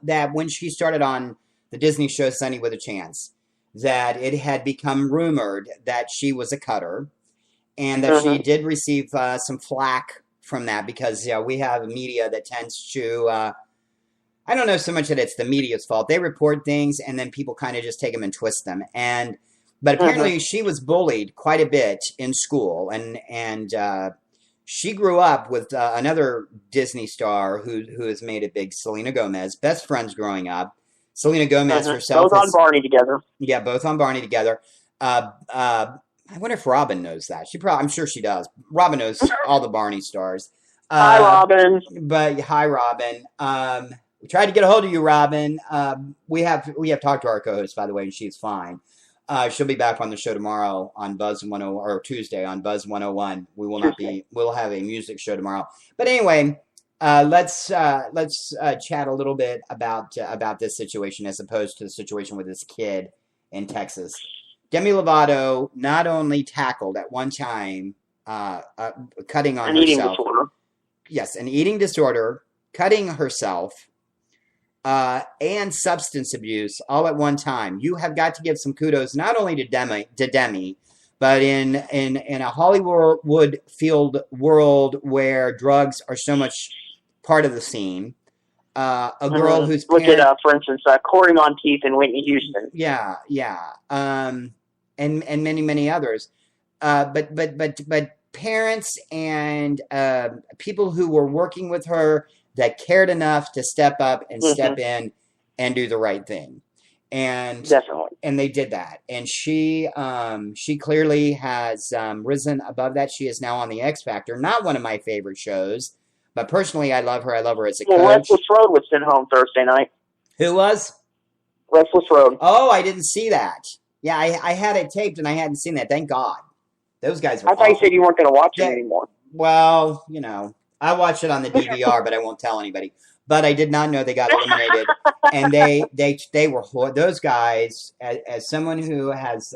that when she started on the Disney show Sunny with a Chance, that it had become rumored that she was a cutter, and that she did receive some flack from that because we have a media that tends to, I don't know so much that it's the media's fault. They report things and then people kind of just take them and twist them. But apparently she was bullied quite a bit in school, and she grew up with another Disney star who has made it big, Selena Gomez, best friends growing up. Selena Gomez herself.
Both on Barney together.
Yeah, both on Barney together. I wonder if Robin knows that. I'm sure she does. Robin knows all the Barney stars.
Hi, Robin.
Hi, Robin. We tried to get a hold of you, Robin. We have talked to our co-host, by the way, and she's fine. She'll be back on the show tomorrow on Buzz 10 or Tuesday on Buzz 101. We'll have a music show tomorrow. But anyway. Let's chat a little bit about this situation as opposed to the situation with this kid in Texas. Demi Lovato not only tackled at one time cutting on herself.
Eating disorder.
Yes, an eating disorder, cutting herself, and substance abuse all at one time. You have got to give some kudos not only to Demi, but in a Hollywood-filled world where drugs are so much part of the scene, a girl who's
look at for instance, Corey Monteith and Whitney Houston.
Yeah, and many others. But parents and people who were working with her that cared enough to step up and step in and do the right thing, and
definitely,
and they did that. And she clearly has risen above that. She is now on the X Factor, not one of my favorite shows. But personally, I love her. I love her as a coach.
Restless Road was sent home Thursday night.
Who was?
Restless Road.
Oh, I didn't see that. Yeah, I had it taped and I hadn't seen that. Thank God. Those guys were
I thought you said you weren't going to watch it anymore.
Well, I watched it on the DVR, but I won't tell anybody. But I did not know they got eliminated. And they were, those guys, as someone who has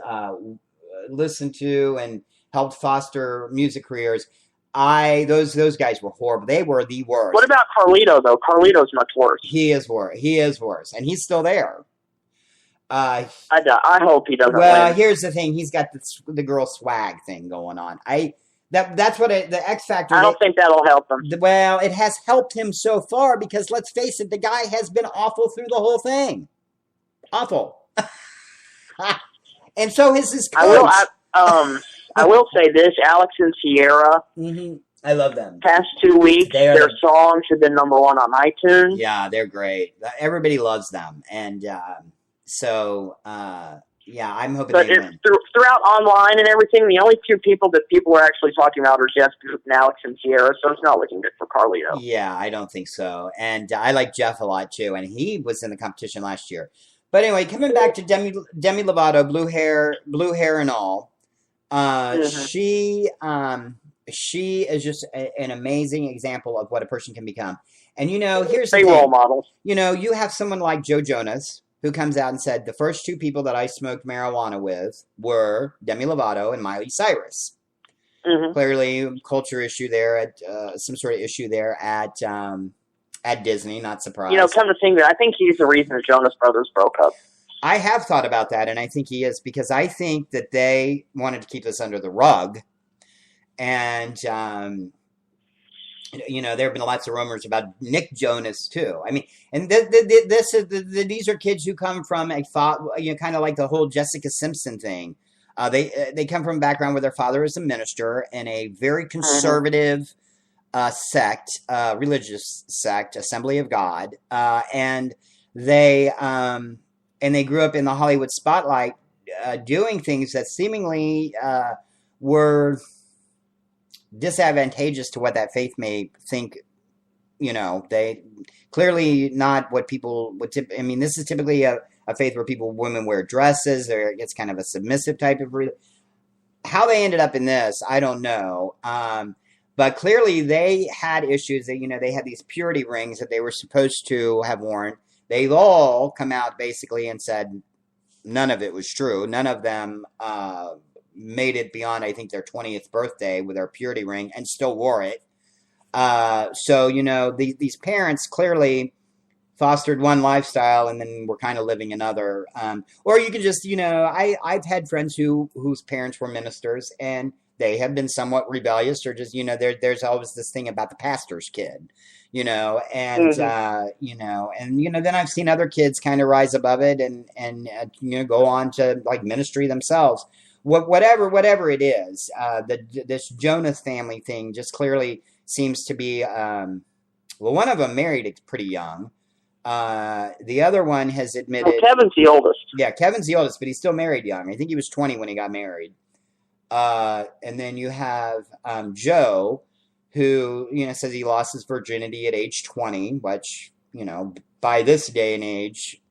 listened to and helped foster music careers, those guys were horrible. They were the worst.
What about Carlito though? Carlito's much worse.
He is worse, and he's still there.
I hope he doesn't.
Well,
win.
Here's the thing: he's got the girl swag thing going on. That's what the X Factor.
I don't think that'll help him.
Well, it has helped him so far because let's face it, the guy has been awful through the whole thing. Awful. And so is his coach.
I will say this, Alex and Sierra.
Mm-hmm. I love them.
Past 2 weeks, their songs have been #1 on iTunes.
Yeah, they're great. Everybody loves them. And I'm hoping they win.
Throughout online and everything, the only 2 people that people are actually talking about are Jeff and Alex and Sierra, so it's not looking good for Carlito.
Yeah, I don't think so. And I like Jeff a lot, too, and he was in the competition last year. But anyway, coming back to Demi Lovato, blue hair and all. She is just an amazing example of what a person can become. And here's the thing.
Role models.
You have someone like Joe Jonas who comes out and said the first 2 people that I smoked marijuana with were Demi Lovato and Miley Cyrus. Clearly, culture issue there some sort of issue there at Disney. Not surprised.
Come to think of it, I think he's the reason the Jonas Brothers broke up.
I have thought about that, and I think he is, because I think that they wanted to keep this under the rug, and there have been lots of rumors about Nick Jonas too. I mean, and these are kids who come from a kind of like the whole Jessica Simpson thing. They come from a background where their father is a minister in a very conservative religious sect, Assembly of God, and they grew up in the Hollywood spotlight, doing things that seemingly were disadvantageous to what that faith may think. They clearly not what people would this is typically a faith where women wear dresses. It's kind of a submissive type of how they ended up in this, I don't know. But clearly they had issues that, they had these purity rings that they were supposed to have worn. They've all come out basically and said none of it was true. None of them made it beyond, I think, their 20th birthday with their purity ring and still wore it. So, these parents clearly fostered one lifestyle and then were kind of living another. Or you can just, I've had friends whose parents were ministers and they have been somewhat rebellious, or just, there's always this thing about the pastor's kid, and, then I've seen other kids kind of rise above it and go on to like ministry themselves. Whatever it is, this Jonas family thing just clearly seems to be, one of them married pretty young. The other one has admitted...
Well, Kevin's the oldest.
Yeah, Kevin's the oldest, but he's still married young. I think he was 20 when he got married. And then you have Joe, who, says he lost his virginity at age 20, which, by this day and age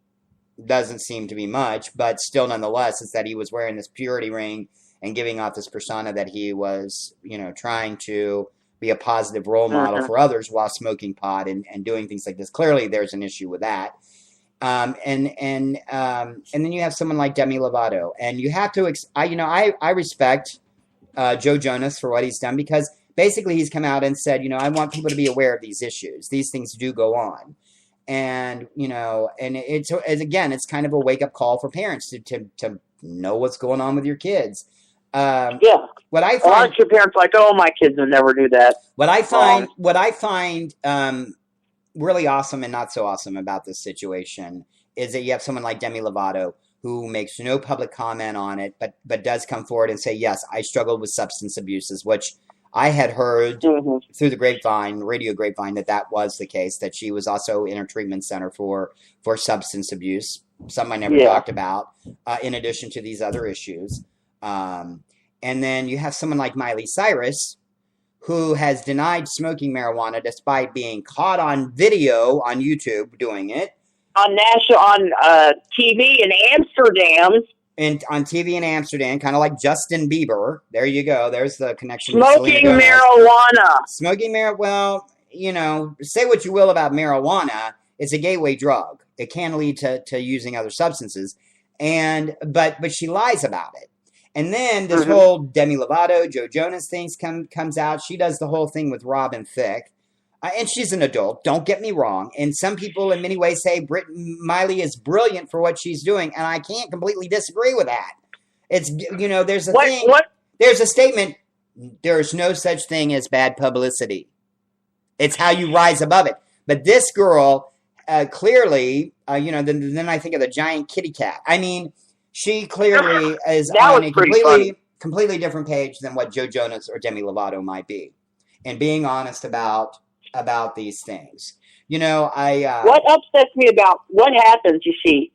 doesn't seem to be much, but still nonetheless, it's that he was wearing this purity ring and giving off this persona that he was, trying to be a positive role model for others while smoking pot and doing things like this. Clearly, there's an issue with that. And then you have someone like Demi Lovato, and you have to, I respect Joe Jonas for what he's done, because basically he's come out and said, I want people to be aware of these issues. These things do go on. And, and it's kind of a wake up call for parents to know what's going on with your kids. What I find, a lot of your
parents like, oh, my kids will never do that.
What I find really awesome and not so awesome about this situation is that you have someone like Demi Lovato who makes no public comment on it, but does come forward and say, yes, I struggled with substance abuses, which I had heard through the radio grapevine, that was the case, that she was also in a treatment center for substance abuse, something I never talked about, in addition to these other issues. And then you have someone like Miley Cyrus, who has denied smoking marijuana despite being caught on video on YouTube doing it.
On TV in Amsterdam.
And on TV in Amsterdam, kind of like Justin Bieber. There you go. There's the connection.
Smoking marijuana.
Smoking marijuana. Well, say what you will about marijuana. It's a gateway drug. It can lead to using other substances. But she lies about it. And then this whole Demi Lovato, Joe Jonas thing comes out. She does the whole thing with Robin Thicke. And she's an adult, don't get me wrong. And some people in many ways say Miley is brilliant for what she's doing. And I can't completely disagree with that. It's, there's a thing. There's a statement. There's no such thing as bad publicity. It's how you rise above it. But this girl, clearly, then I think of the giant kitty cat. I mean, she clearly is on a completely different page than what Joe Jonas or Demi Lovato might be. And being honest about these things. What
upsets me about what happens, you see,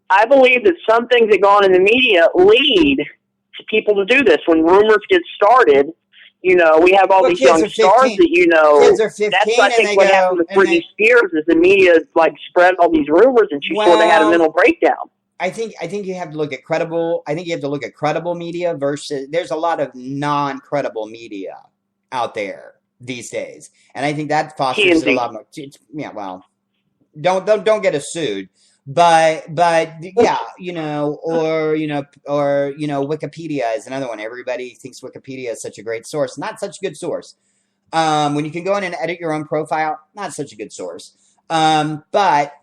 I believe that some things that go on in the media lead to people to do this. When rumors get started, we have all these young stars that,
kids are 15,
that's, I think, what happened with Britney Spears is the media, spread all these rumors and she sort of had a mental breakdown.
I think you have to look at credible. I think you have to look at credible media versus. There's a lot of non-credible media out there these days, and I think that fosters a lot more. Yeah, well, don't get us sued, but yeah, or Wikipedia is another one. Everybody thinks Wikipedia is such a great source. Not such a good source. When you can go in and edit your own profile, not such a good source. But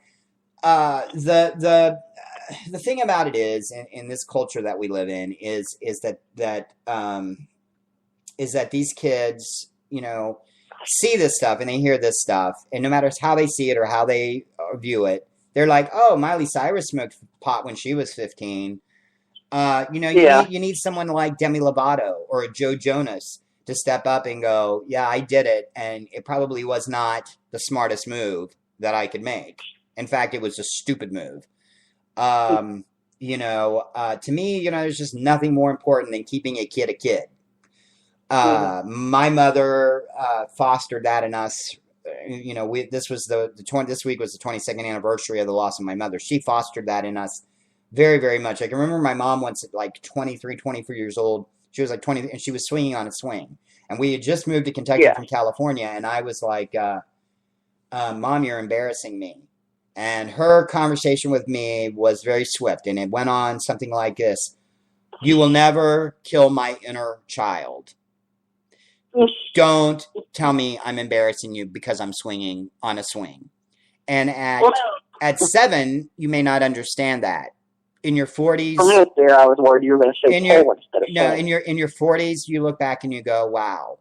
the thing about it is, in this culture that we live in, is that these kids, see this stuff and they hear this stuff, and no matter how they see it or how they view it, they're like, "Oh, Miley Cyrus smoked pot when she was 15." You need someone like Demi Lovato or Joe Jonas to step up and go, "Yeah, I did it, and it probably was not the smartest move that I could make. In fact, it was a stupid move." To me, there's just nothing more important than keeping a kid a kid. My mother fostered that in us. This week was the 22nd anniversary of the loss of my mother. She fostered that in us very, very much. I can remember my mom once at like 23, 24 years old. She was like 20, and she was swinging on a swing. And we had just moved to Kentucky from California, and I was like, "Mom, you're embarrassing me." And her conversation with me was very swift, and it went on something like this: "You will never kill my inner child. Don't tell me I'm embarrassing you because I'm swinging on a swing." And at 7, you may not understand that. In your 40s,
there, I was worried you were going to say Pole instead of
no. In your 40s, you look back and you go, "Wow,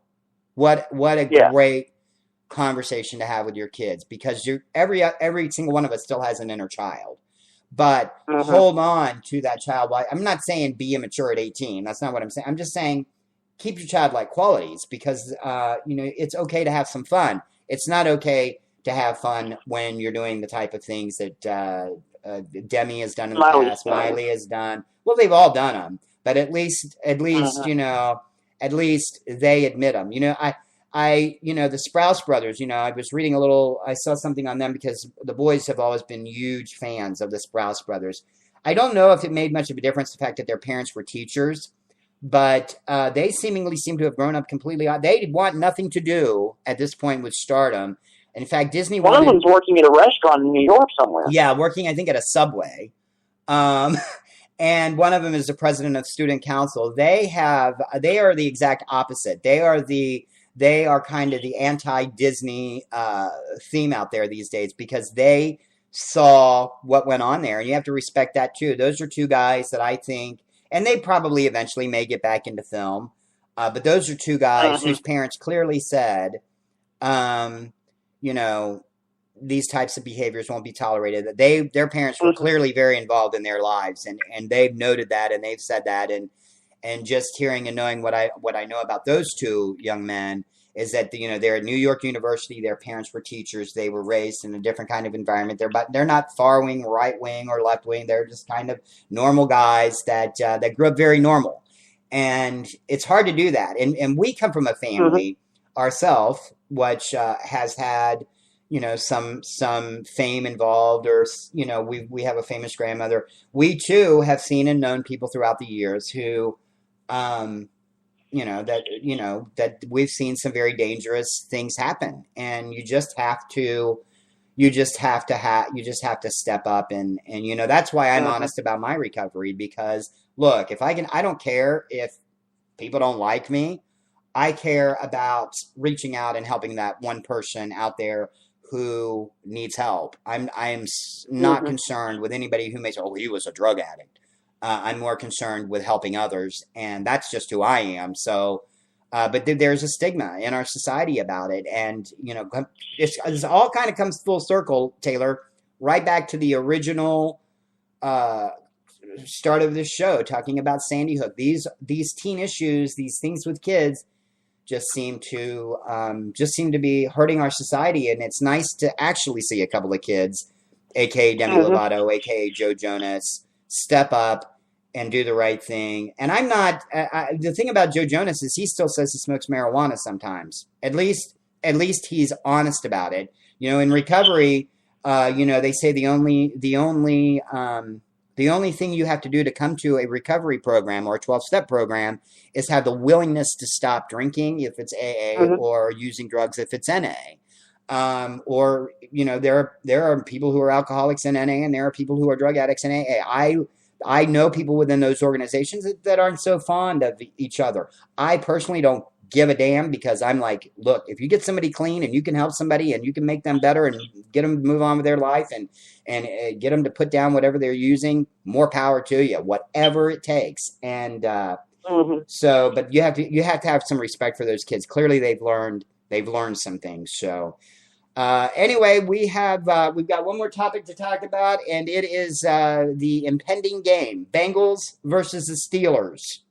what a great conversation to have with your kids," because every single one of us still has an inner child. But hold on to that childlike. I'm not saying be immature at 18. That's not what I'm saying. I'm just saying keep your childlike qualities, because it's okay to have some fun. It's not okay to have fun when you're doing the type of things that Demi has done in the past. Miley has done. Well, they've all done them, but at least they admit them. The Sprouse brothers. I was reading I saw something on them because the boys have always been huge fans of the Sprouse brothers. I don't know if it made much of a difference the fact that their parents were teachers, but they seemingly seem to have grown up completely. They want nothing to do at this point with stardom. In fact, Disney.
One of them's working at a restaurant in New York somewhere.
Yeah, working, I think, at a Subway. And one of them is the president of student council. They are the exact opposite. They are kind of the anti-Disney theme out there these days, because they saw what went on there, and you have to respect that too. Those are two guys that I think, and they probably eventually may get back into film, but those are two guys whose parents clearly said, these types of behaviors won't be tolerated. Their parents were clearly very involved in their lives, and they've noted that, and they've said that, and just hearing and knowing what I know about those two young men is that they're at New York University. Their parents were teachers. They were raised in a different kind of environment. They're not far wing, right wing, or left wing. They're just kind of normal guys that grew up very normal, and it's hard to do that. And we come from a family ourselves which has had some fame involved, or we have a famous grandmother. We too have seen and known people throughout the years who that we've seen some very dangerous things happen, and you just have to step up, and that's why I'm honest about my recovery, because look, I don't care if people don't like me. I care about reaching out and helping that one person out there who needs help. I am not concerned with anybody who may say, "Oh, he was a drug addict." I'm more concerned with helping others, and that's just who I am. So, but there's a stigma in our society about it, and this all kind of comes full circle, Taylor, right back to the original start of this show, talking about Sandy Hook. These teen issues, these things with kids, just seem to be hurting our society, and it's nice to actually see a couple of kids, aka Demi Lovato, aka Joe Jonas, step up and do the right thing. And I'm not. The thing about Joe Jonas is he still says he smokes marijuana sometimes. At least he's honest about it. In recovery, they say the only thing you have to do to come to a recovery program or a 12-step program is have the willingness to stop drinking if it's AA, or using drugs if it's NA. Or there are people who are alcoholics in NA, and there are people who are drug addicts in AA. I know people within those organizations that aren't so fond of each other. I personally don't give a damn, because I'm like, look, if you get somebody clean and you can help somebody and you can make them better and get them to move on with their life and get them to put down whatever they're using, more power to you, whatever it takes. And so, but you have to have some respect for those kids. Clearly they've learned they've learned some things. So anyway, we've got one more topic to talk about, and it is the impending game, Bengals versus the Steelers.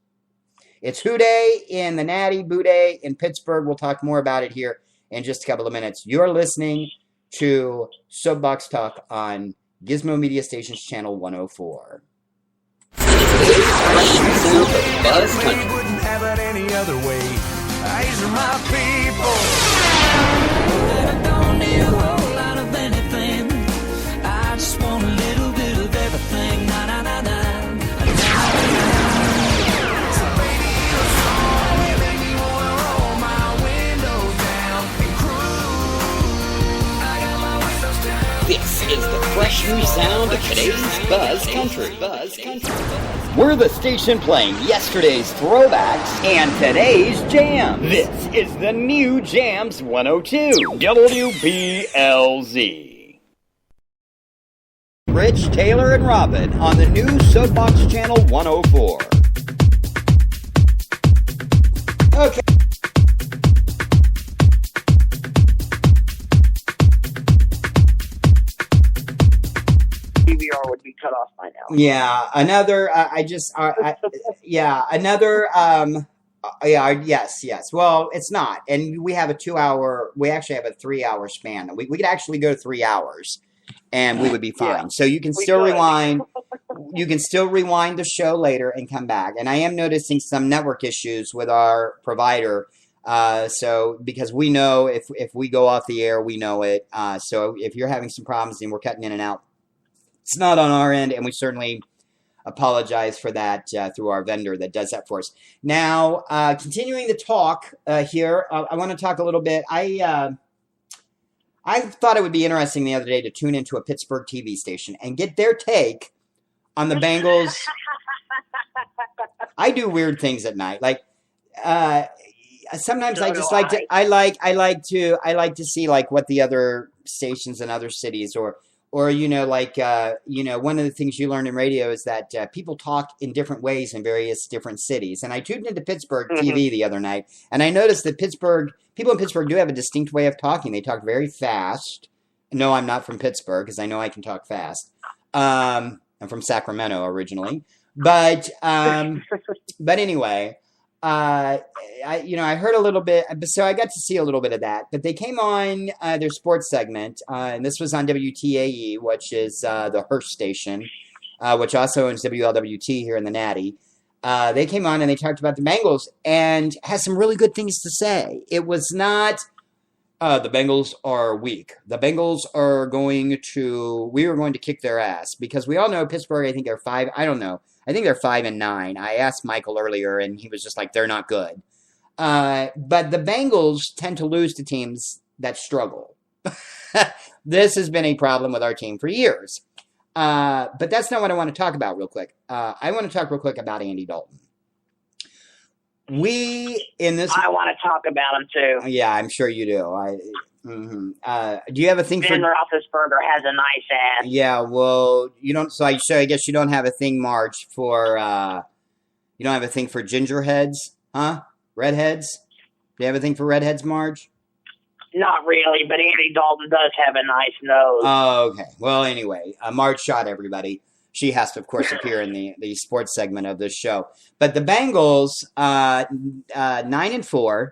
It's Who Day in the Natty, Boo Day in Pittsburgh. We'll talk more about it here in just a couple of minutes. You're listening to Soapbox Talk on Gizmo Media Stations Channel 104.
Buzz Country. Wouldn't have it any other way. These are my people. I don't need a whole lot of anything. I just want a little bit of everything. Na na na na. It's a radio song. It make me wanna roll my windows down and cruise. I got my windows down.
This is the fresh new sound of today's Buzz Country. Buzz Country. We're the station playing yesterday's throwbacks and today's jam. This is the new Jams 102 WBLZ. Rich, Taylor, and Robin on the new Soapbox Channel 104. Okay.
DVR would be cut off by now.
Yeah, another. Yes. Well, it's not, and we have a 2 hour. We actually have a 3 hour span. We could actually go 3 hours, and we would be fine. Yeah, so you can still rewind. You can still rewind the show later and come back. And I am noticing some network issues with our provider. So because we know if we go off the air, we know it. So if you're having some problems and we're cutting in and out, it's not on our end, and we certainly apologize for that through our vendor that does that for us. Now, continuing the talk here, I want to talk a little bit. I thought it would be interesting the other day to tune into a Pittsburgh TV station and get their take on the Bengals. I do weird things at night, like sometimes I just like to. I like to see like what the other stations in other cities or one of the things you learn in radio is that people talk in different ways in various different cities. And I tuned into Pittsburgh TV the other night, and I noticed that people in Pittsburgh do have a distinct way of talking. They talk very fast. No, I'm not from Pittsburgh because I know I can talk fast. I'm from Sacramento originally, but anyway. I heard a little bit, so I got to see a little bit of that. But they came on their sports segment, and this was on WTAE, which is the Hearst station, which also owns WLWT here in the Natty. They came on and they talked about the Bengals and has some really good things to say. It was not the Bengals are weak. The Bengals we are going to kick their ass because we all know Pittsburgh. I think they're 5. I don't know. I think they're 5-9. I asked Michael earlier, and he was just like, they're not good. But the Bengals tend to lose to teams that struggle. This has been a problem with our team for years. But that's not what I want to talk about real quick. I want to talk real quick about Andy Dalton. I
want to talk about him, too.
Yeah, I'm sure you do. Do you have a thing
Ben Roethlisberger has a nice ass.
Yeah, well, you don't. So I guess you don't have a thing, Marge, for you don't have a thing for gingerheads, huh? Redheads. Do you have a thing for redheads, Marge?
Not really, but Andy Dalton does have a nice nose.
Oh, okay. Well, anyway, Marge shot everybody. She has to, of course, appear in the sports segment of this show. But the Bengals, 9-4.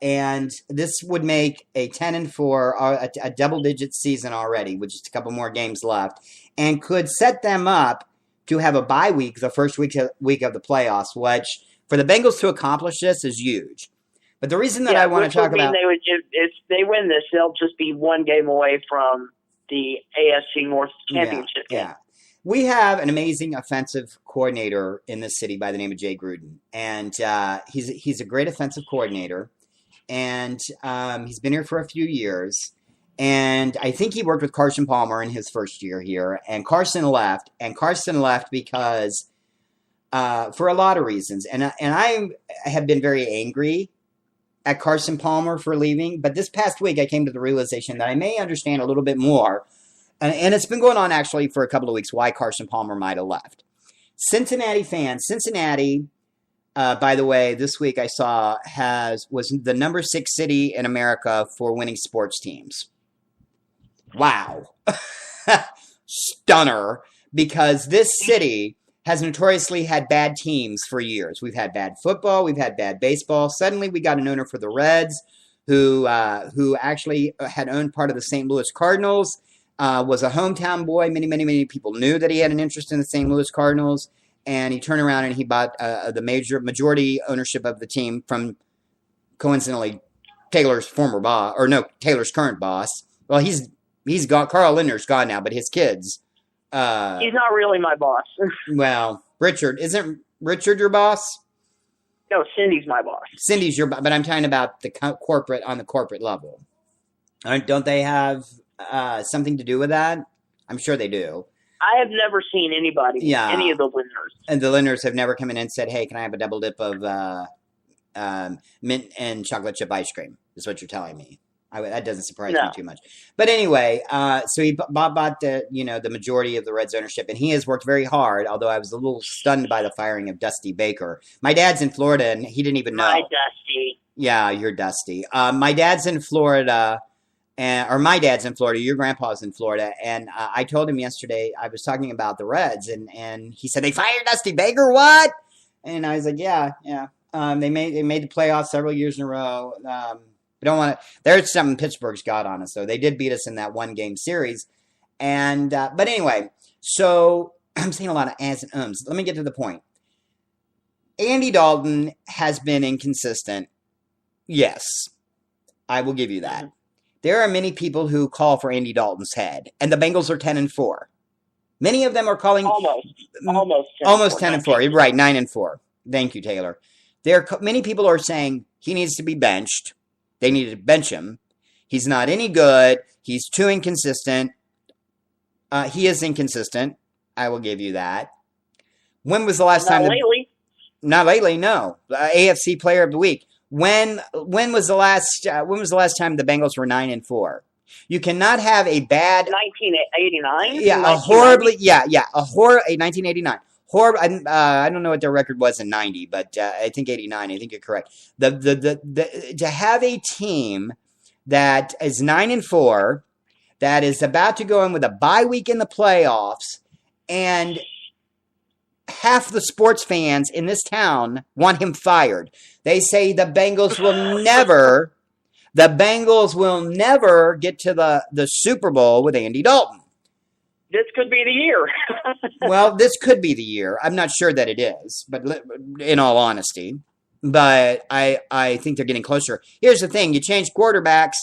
And this would make a 10-4, a double-digit season already, with just a couple more games left, and could set them up to have a bye week, the first week of the playoffs, which for the Bengals to accomplish this is huge. But the reason that I want to talk about,
if they win this, they'll just be one game away from the AFC North championship.
Yeah. We have an amazing offensive coordinator in this city by the name of Jay Gruden, and he's a great offensive coordinator, and he's been here for a few years, and I think he worked with Carson Palmer in his first year here, and Carson left because for a lot of reasons, and I have been very angry at Carson Palmer for leaving, but this past week I came to the realization that I may understand a little bit more. And it's been going on actually for a couple of weeks why Carson Palmer might have left. Cincinnati fans, by the way, this week I saw was the number 6 city in America for winning sports teams. Wow. Stunner. Because this city has notoriously had bad teams for years. We've had bad football. We've had bad baseball. Suddenly we got an owner for the Reds who actually had owned part of the St. Louis Cardinals, was a hometown boy. Many people knew that he had an interest in the St. Louis Cardinals. And he turned around and he bought the majority ownership of the team from, coincidentally, Taylor's former boss, or no, Taylor's current boss. Well, he's gone. Carl Linder's gone now, but his kids.
He's not really my boss.
Well, isn't Richard your boss?
No, Cindy's my boss.
Cindy's your boss, but I'm talking about the corporate level. Don't they have something to do with that? I'm sure they do.
I have never seen anybody, any of the Lindners.
And the Lindners have never come in and said, hey, can I have a double dip of mint and chocolate chip ice cream, is what you're telling me. That doesn't surprise me too much. But anyway, so he bought the majority of the Reds ownership, and he has worked very hard, although I was a little stunned by the firing of Dusty Baker. My dad's in Florida, and he didn't even know.
Hi, Dusty.
Yeah, you're Dusty. My dad's in Florida. My dad's in Florida, your grandpa's in Florida, and I told him yesterday, I was talking about the Reds, and he said, they fired Dusty Baker, what? And I was like, yeah. They made the playoffs several years in a row. We don't want to, there's something Pittsburgh's got on us, though. They did beat us in that one-game series. And but anyway, so I'm saying a lot of ahs and ums. Let me get to the point. Andy Dalton has been inconsistent. Yes, I will give you that. There are many people who call for Andy Dalton's head, and the Bengals are 10-4. Many of them are calling almost 10-4. Right, 9-4. Thank you, Taylor. Many people are saying he needs to be benched. They need to bench him. He's not any good. He's too inconsistent. He is inconsistent. I will give you that. When was the last time? Not lately. No. AFC Player of the Week. When was the last time the Bengals were 9-4? You cannot have a bad
1989.
Yeah, a 1989. Horrible. I don't know what their record was in 90, but I think 89. I think you're correct. To have a team that is 9-4, that is about to go in with a bye week in the playoffs, and half the sports fans in this town want him fired. They say the Bengals will never get to the Super Bowl with Andy Dalton.
This could be the year.
Well, this could be the year. I'm not sure that it is, but in all honesty. But I think they're getting closer. Here's the thing. You change quarterbacks.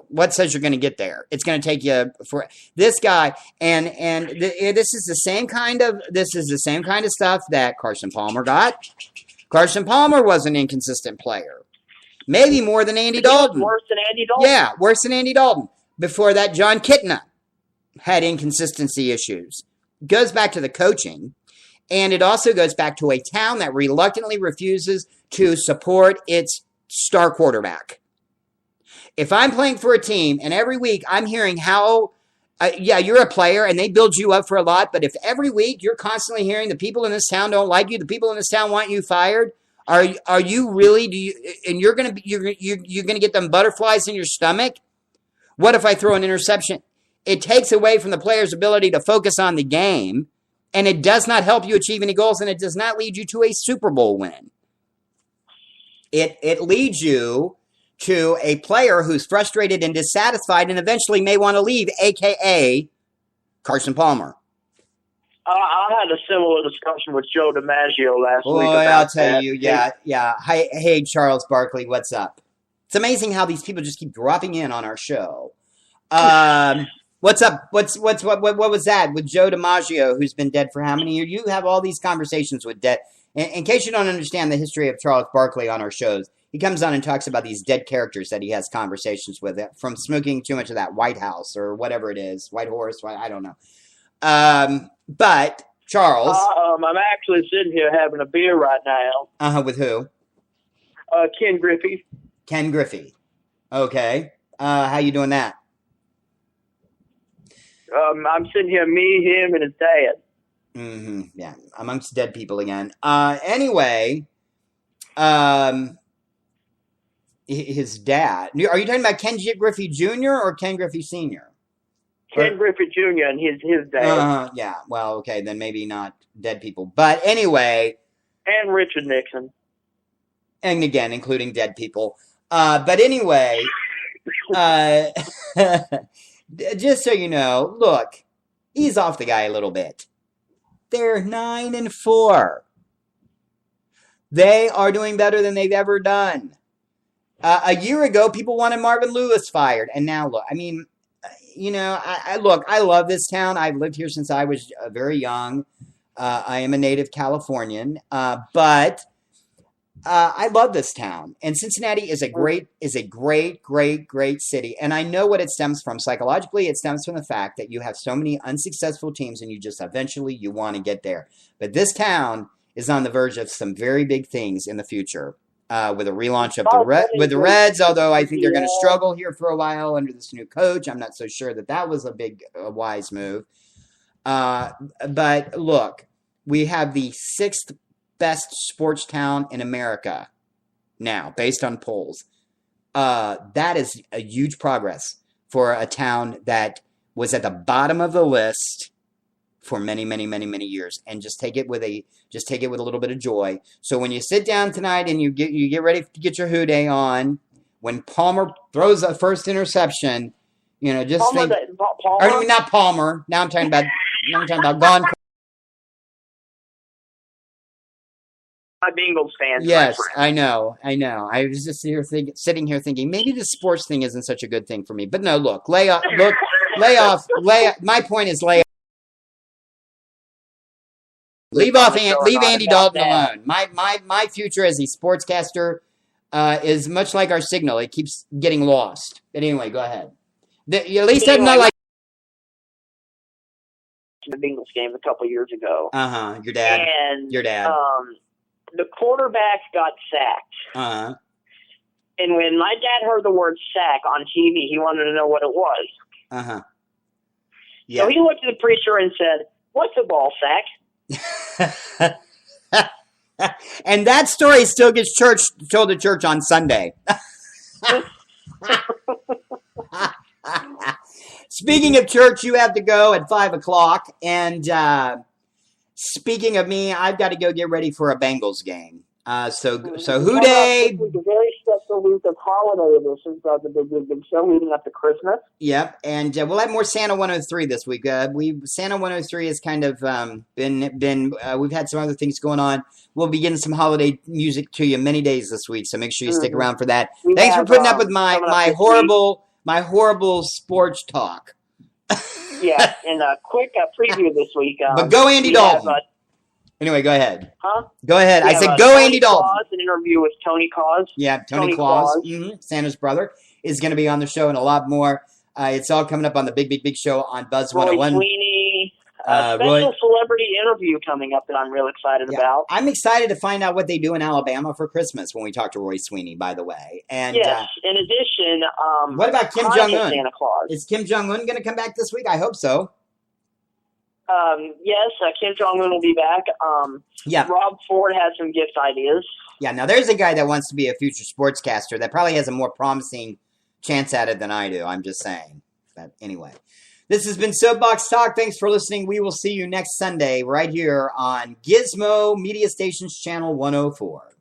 What says you're going to get there? It's going to take you for this guy. This is the same kind of stuff that Carson Palmer got. Carson Palmer was an inconsistent player. Maybe more than Andy Dalton.
Worse than Andy Dalton?
Yeah, worse than Andy Dalton. Before that, John Kitna had inconsistency issues. It goes back to the coaching, and it also goes back to a town that reluctantly refuses to support its star quarterback. If I'm playing for a team, and every week I'm hearing how, you're a player, and they build you up for a lot, but if every week you're constantly hearing the people in this town don't like you, the people in this town want you fired, are you really, and you're gonna get them butterflies in your stomach? What if I throw an interception? It takes away from the player's ability to focus on the game, and it does not help you achieve any goals, and it does not lead you to a Super Bowl win. It leads you to a player who's frustrated and dissatisfied and eventually may want to leave, a.k.a. Carson Palmer.
I had a similar discussion with Joe DiMaggio last week.
Boy, I'll tell you, yeah. Hey, Charles Barkley, what's up? It's amazing how these people just keep dropping in on our show. What's up? What was that with Joe DiMaggio, who's been dead for how many years? You have all these conversations with dead. In case you don't understand the history of Charles Barkley on our shows, he comes on and talks about these dead characters that he has conversations with, from smoking too much of that White House or whatever it is, White Horse, I don't know. But Charles,
I'm actually sitting here having a beer right now.
With who?
Ken Griffey.
Ken Griffey. Okay. How you doing that?
I'm sitting here, me, him, and his dad.
Yeah, amongst dead people again. Anyway, his dad. Are you talking about Ken Griffey Jr. or Ken Griffey Sr.?
Ken Griffey Jr. and his dad.
Yeah. Well, okay, then maybe not dead people. But anyway.
And Richard Nixon.
And again, including dead people. But anyway, just so you know, look, ease off the guy a little bit. They're 9-4. They are doing better than they've ever done. A year ago, people wanted Marvin Lewis fired. And now, look, I mean, I love this town. I've lived here since I was very young. I am a native Californian. But I love this town. And Cincinnati is a great, great city. And I know what it stems from. Psychologically, it stems from the fact that you have so many unsuccessful teams and you just eventually you want to get there. But this town is on the verge of some very big things in the future. With a relaunch of the Reds, although I think they're going to struggle here for a while under this new coach. I'm not so sure that was a wise move. But look, we have the 6th best sports town in America now, based on polls. That is a huge progress for a town that was at the bottom of the list for many, many, many, many years, and just take it with a little bit of joy. So when you sit down tonight and you get ready to get your hooday on, when Palmer throws a first not Palmer. Now I'm talking about Gone.
My Bengals fans.
Yes, I know. I was just sitting here thinking maybe the sports thing isn't such a good thing for me. But no, look, lay off. My point is lay off. Leave Andy Dalton alone. My future as a sportscaster is much like our signal. It keeps getting lost. But anyway, go ahead. At least I'm not like
the Bengals game a couple years ago.
Your dad.
The quarterback got sacked. And when my dad heard the word sack on TV, he wanted to know what it was.
Yeah.
So he looked at the preacher and said, "What's a ball sack?"
And that story still gets told at church on Sunday. Speaking of church, you have to go at 5:00, and speaking of me, I've got to go get ready for a Bengals game. So hooday.
It's a very special week of holiday editions of the big show leading up to Christmas.
Yep, and we'll have more Santa 103 this week. Santa 103 has kind of been we've had some other things going on. We'll be getting some holiday music to you many days this week, so make sure you stick around for that. Thanks for putting up with my horrible sports talk.
Yeah, and a quick preview this week.
But go Andy Dalton. Anyway, go ahead.
Huh?
Go ahead. I said go Andy Dalton.
An interview with Tony Claus.
Yeah, Tony Claus. Santa's brother is going to be on the show and a lot more. It's all coming up on the big show on Buzz 101.
Roy Sweeney. Special celebrity interview coming up that I'm real excited about.
I'm excited to find out what they do in Alabama for Christmas when we talk to Roy Sweeney, by the way. And
yes, in addition,
what about Kim Jong-un?
Santa Claus.
Is Kim Jong-un going to come back this week? I hope so.
Yes, Kim Jong-un will be back. Rob Ford has some gift ideas.
Yeah, now there's a guy that wants to be a future sportscaster that probably has a more promising chance at it than I do. I'm just saying. But anyway, this has been Soapbox Talk. Thanks for listening. We will see you next Sunday right here on Gizmo Media Stations Channel 104.